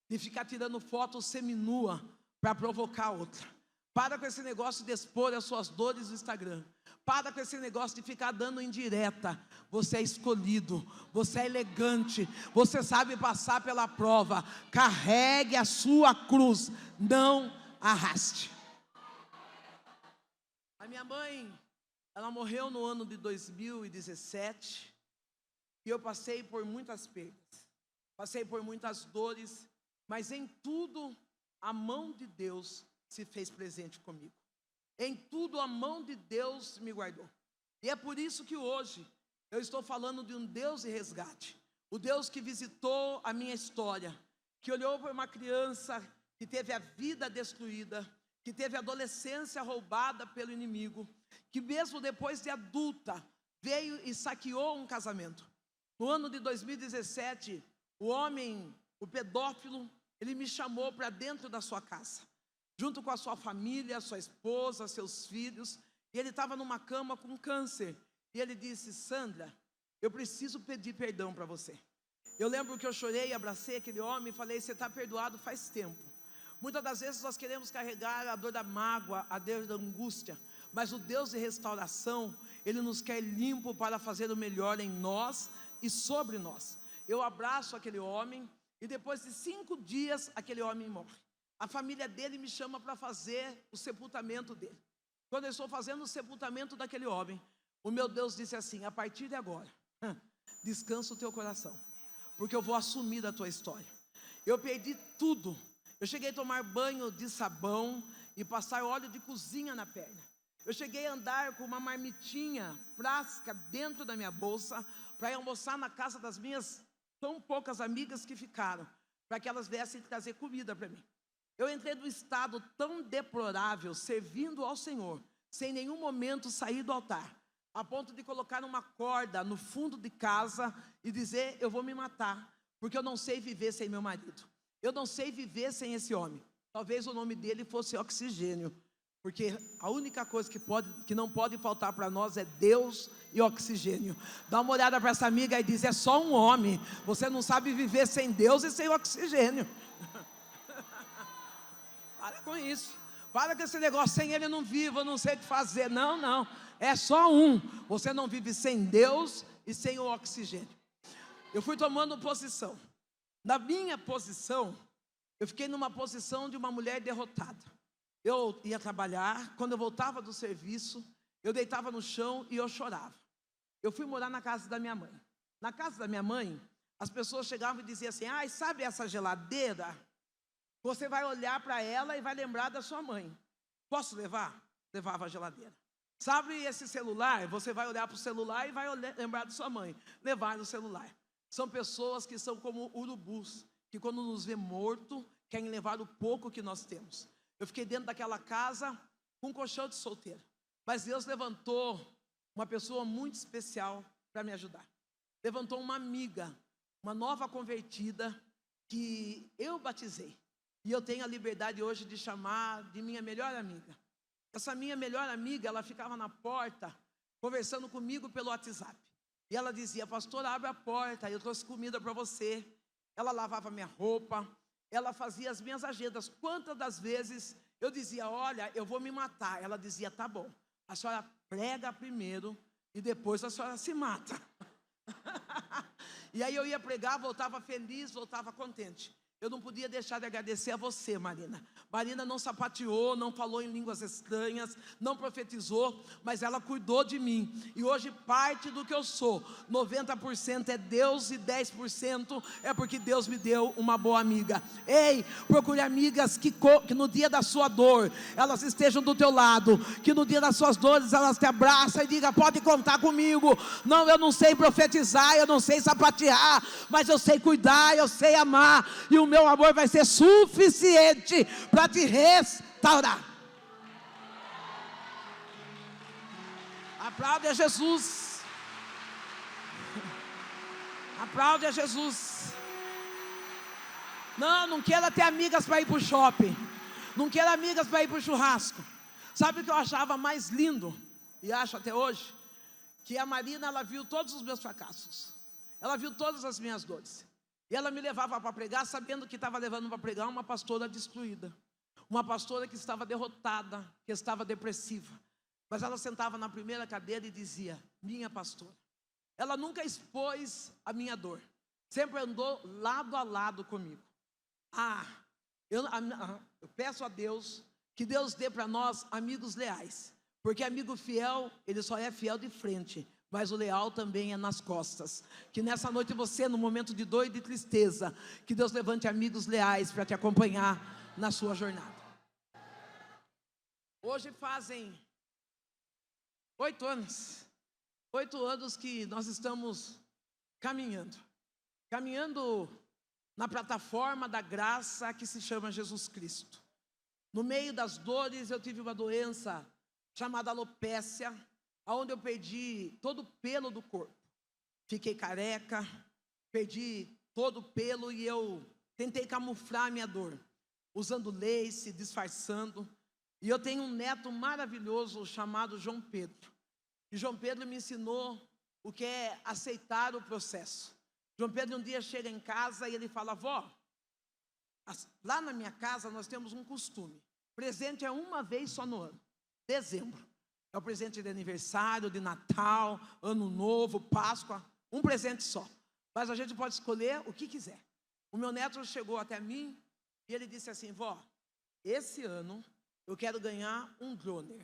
de ficar tirando foto seminua para provocar outra. Para com esse negócio de expor as suas dores no Instagram. Para com esse negócio de ficar dando indireta. Você é escolhido, você é elegante, você sabe passar pela prova. Carregue a sua cruz, não arraste. A minha mãe, ela morreu no ano de 2017, e eu passei por muitas perdas, passei por muitas dores, mas em tudo a mão de Deus se fez presente comigo. Em tudo a mão de Deus me guardou. E é por isso que hoje eu estou falando de um Deus de resgate. O Deus que visitou a minha história, que olhou para uma criança que teve a vida destruída, que teve a adolescência roubada pelo inimigo, que mesmo depois de adulta, veio e saqueou um casamento. No ano de 2017, o homem, o pedófilo, ele me chamou para dentro da sua casa, junto com a sua família, sua esposa, seus filhos, e ele estava numa cama com câncer, e ele disse: Sandra, eu preciso pedir perdão para você. Eu lembro que eu chorei, abracei aquele homem e falei: você está perdoado faz tempo. Muitas das vezes nós queremos carregar a dor da mágoa, a dor da angústia, mas o Deus de restauração, Ele nos quer limpo para fazer o melhor em nós e sobre nós. Eu abraço aquele homem, e depois de 5 dias aquele homem morre. A família dele me chama para fazer o sepultamento dele. Quando eu estou fazendo o sepultamento daquele homem, o meu Deus disse assim: a partir de agora, descansa o teu coração, porque eu vou assumir a tua história. Eu perdi tudo. Eu cheguei a tomar banho de sabão e passar óleo de cozinha na perna. Eu cheguei a andar com uma marmitinha plástica dentro da minha bolsa para ir almoçar na casa das minhas tão poucas amigas que ficaram, para que elas viessem trazer comida para mim. Eu entrei num estado tão deplorável, servindo ao Senhor, sem nenhum momento sair do altar, a ponto de colocar uma corda no fundo de casa e dizer: eu vou me matar, porque eu não sei viver sem meu marido, eu não sei viver sem esse homem. Talvez o nome dele fosse Oxigênio, porque a única coisa que não pode faltar para nós é Deus e oxigênio. Dá uma olhada para essa amiga e diz: é só um homem, você não sabe viver sem Deus e sem oxigênio. Para com isso, para com esse negócio, sem ele eu não vivo, eu não sei o que fazer. Não, não, é só um. Você não vive sem Deus e sem o oxigênio. Eu fui tomando posição. Na minha posição, eu fiquei numa posição de uma mulher derrotada. Eu ia trabalhar, quando eu voltava do serviço, eu deitava no chão e eu chorava. Eu fui morar na casa da minha mãe. Na casa da minha mãe, as pessoas chegavam e diziam assim: ai, sabe essa geladeira? Você vai olhar para ela e vai lembrar da sua mãe. Posso levar? Levava a geladeira. Sabe esse celular? Você vai olhar para o celular e vai lembrar da sua mãe. Levar no celular. São pessoas que são como urubus, que quando nos vê morto, querem levar o pouco que nós temos. Eu fiquei dentro daquela casa com um colchão de solteiro. Mas Deus levantou uma pessoa muito especial para me ajudar. Levantou uma amiga, uma nova convertida, que eu batizei. E eu tenho a liberdade hoje de chamar de minha melhor amiga. Essa minha melhor amiga, ela ficava na porta, conversando comigo pelo WhatsApp. E ela dizia: pastor, abre a porta, eu trouxe comida para você. Ela lavava minha roupa, ela fazia as minhas agendas. Quantas das vezes eu dizia: olha, eu vou me matar. Ela dizia: tá bom, a senhora prega primeiro e depois a senhora se mata. E aí eu ia pregar, voltava feliz, voltava contente. Eu não podia deixar de agradecer a você, Marina. Marina não sapateou, não falou em línguas estranhas, não profetizou, mas ela cuidou de mim. E hoje parte do que eu sou, 90% é Deus e 10% é porque Deus me deu uma boa amiga. Ei, procure amigas que no dia da sua dor, elas estejam do teu lado, que no dia das suas dores elas te abraçam e digam: pode contar comigo. Não, eu não sei profetizar, eu não sei sapatear, mas eu sei cuidar, eu sei amar, e o meu amor vai ser suficiente para te restaurar. Aplaude a Jesus. Aplaude a Jesus. Não queira ter amigas para ir para o shopping. Não queira amigas para ir para o churrasco. Sabe o que eu achava mais lindo, e acho até hoje? Que a Marina, ela viu todos os meus fracassos. Ela viu todas as minhas dores. E ela me levava para pregar, sabendo que estava levando para pregar uma pastora destruída. Uma pastora que estava derrotada, que estava depressiva. Mas ela sentava na primeira cadeira e dizia: minha pastora. Ela nunca expôs a minha dor. Sempre andou lado a lado comigo. Eu peço a Deus que Deus dê para nós amigos leais. Porque amigo fiel, ele só é fiel de frente, mas o leal também é nas costas. Que nessa noite você, no momento de dor e de tristeza, que Deus levante amigos leais para te acompanhar na sua jornada. Hoje fazem 8 anos. 8 anos que nós estamos caminhando na plataforma da graça que se chama Jesus Cristo. No meio das dores, eu tive uma doença chamada alopécia, onde eu perdi todo o pelo do corpo. Fiquei careca, perdi todo o pelo e eu tentei camuflar a minha dor, usando lace, disfarçando. E eu tenho um neto maravilhoso chamado João Pedro. E João Pedro me ensinou o que é aceitar o processo. João Pedro um dia chega em casa e ele fala: vó, lá na minha casa nós temos um costume. Presente é uma vez só no ano, dezembro. É o presente de aniversário, de Natal, Ano Novo, Páscoa, um presente só. Mas a gente pode escolher o que quiser. O meu neto chegou até mim e ele disse assim: vó, esse ano eu quero ganhar um drone.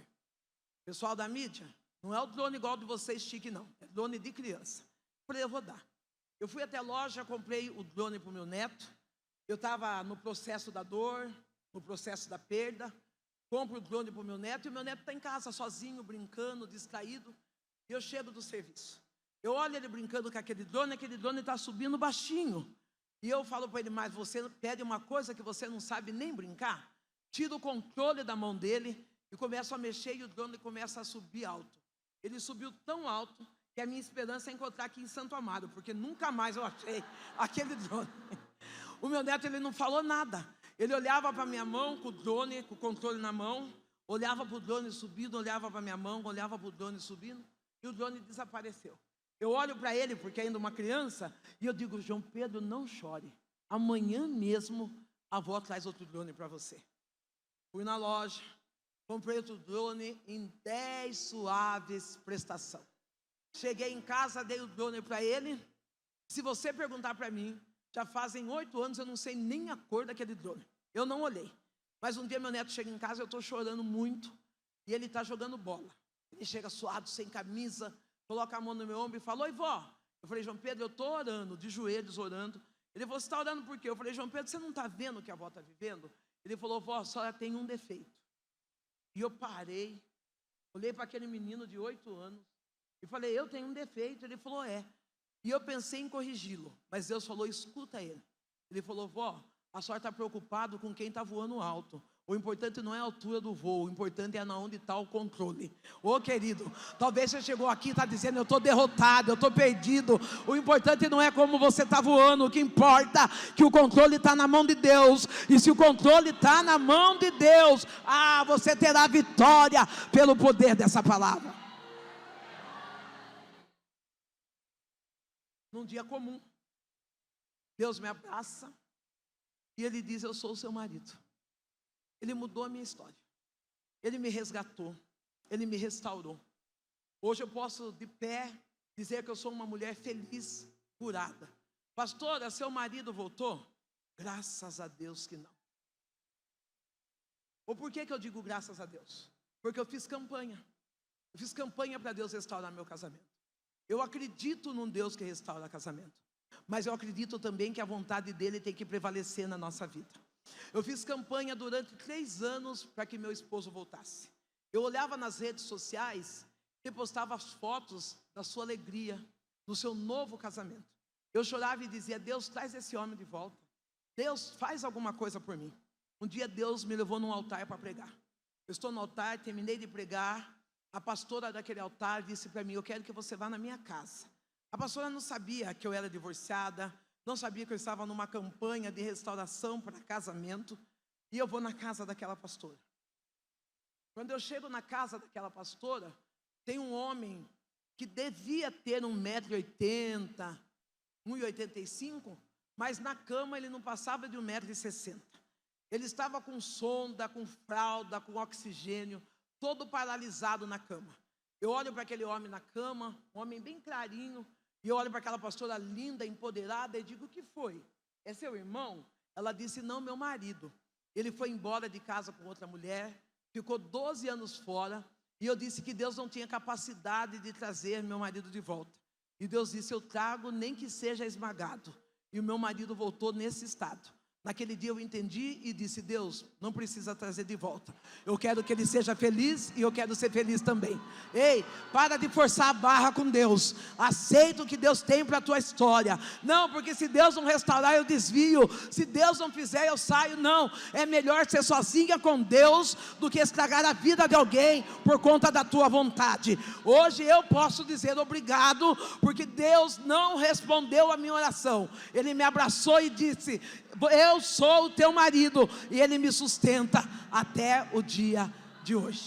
Pessoal da mídia, não é o drone igual de vocês chique não, é drone de criança. Eu falei: eu vou dar. Eu fui até a loja, comprei o drone para o meu neto. Eu estava no processo da dor, no processo da perda. Compro o drone para o meu neto, e o meu neto está em casa sozinho, brincando, distraído. E eu chego do serviço. Eu olho ele brincando com aquele drone está subindo baixinho. E eu falo para ele, mas você pede uma coisa que você não sabe nem brincar? Tiro o controle da mão dele e começo a mexer, e o drone começa a subir alto. Ele subiu tão alto que a minha esperança é encontrar aqui em Santo Amaro, porque nunca mais eu achei aquele drone. O meu neto, ele não falou nada. Ele olhava para minha mão com o drone, com o controle na mão, olhava para o drone subindo, olhava para minha mão, olhava para o drone subindo, e o drone desapareceu. Eu olho para ele, porque ainda uma criança, e eu digo, João Pedro, não chore. Amanhã mesmo a avó traz outro drone para você. Fui na loja, comprei outro drone em 10 suaves prestação. Cheguei em casa, dei o drone para ele. Se você perguntar para mim, já fazem 8 anos, eu não sei nem a cor daquele drone. Eu não olhei. Mas um dia meu neto chega em casa, eu estou chorando muito, e ele está jogando bola. Ele chega suado, sem camisa, coloca a mão no meu ombro e fala, oi vó. Eu falei, João Pedro, eu estou orando, de joelhos orando. Ele falou, você está orando por quê? Eu falei, João Pedro, você não está vendo o que a avó está vivendo? Ele falou, vó, a senhora tem um defeito. E eu parei, olhei para aquele menino de 8 anos, e falei, eu tenho um defeito. Ele falou, é. E eu pensei em corrigi-lo, mas Deus falou, escuta ele. Ele falou, vó, a senhora está preocupado com quem está voando alto. O importante não é a altura do voo, o importante é na onde está o controle. Ô querido, talvez você chegou aqui e está dizendo, eu estou derrotado, eu estou perdido. O importante não é como você está voando, o que importa é que o controle está na mão de Deus. E se o controle está na mão de Deus, você terá vitória pelo poder dessa palavra. Num dia comum, Deus me abraça e Ele diz, eu sou o seu marido. Ele mudou a minha história. Ele me resgatou. Ele me restaurou. Hoje eu posso de pé dizer que eu sou uma mulher feliz, curada. Pastora, seu marido voltou? Graças a Deus que não. Ou por que eu digo graças a Deus? Porque eu fiz campanha. Eu fiz campanha para Deus restaurar meu casamento. Eu acredito num Deus que restaura casamento. Mas eu acredito também que a vontade dele tem que prevalecer na nossa vida. Eu fiz campanha durante 3 anos para que meu esposo voltasse. Eu olhava nas redes sociais e postava as fotos da sua alegria, do seu novo casamento. Eu chorava e dizia, Deus, traz esse homem de volta. Deus, faz alguma coisa por mim. Um dia Deus me levou num altar para pregar. Eu estou no altar, terminei de pregar. A pastora daquele altar disse para mim, eu quero que você vá na minha casa. A pastora não sabia que eu era divorciada, não sabia que eu estava numa campanha de restauração para casamento, e eu vou na casa daquela pastora. Quando eu chego na casa daquela pastora, tem um homem que devia ter 1,80 m, 1,85 m, mas na cama ele não passava de 1,60 m. Ele estava com sonda, com fralda, com oxigênio, todo paralisado na cama. Eu olho para aquele homem na cama, um homem bem clarinho, e eu olho para aquela pastora linda, empoderada, e digo, o que foi? É seu irmão? Ela disse, não, meu marido. Ele foi embora de casa com outra mulher, ficou 12 anos fora, e eu disse que Deus não tinha capacidade de trazer meu marido de volta. E Deus disse, eu trago nem que seja esmagado. E o meu marido voltou nesse estado. Naquele dia eu entendi e disse, Deus, não precisa trazer de volta. Eu quero que ele seja feliz e eu quero ser feliz também. Ei, para de forçar a barra com Deus. Aceita o que Deus tem para a tua história. Não, porque se Deus não restaurar eu desvio. Se Deus não fizer eu saio. Não, é melhor ser sozinha com Deus do que estragar a vida de alguém por conta da tua vontade. Hoje eu posso dizer obrigado, porque Deus não respondeu a minha oração. Ele me abraçou e disse, eu sou o teu marido, e ele me sustenta até o dia de hoje.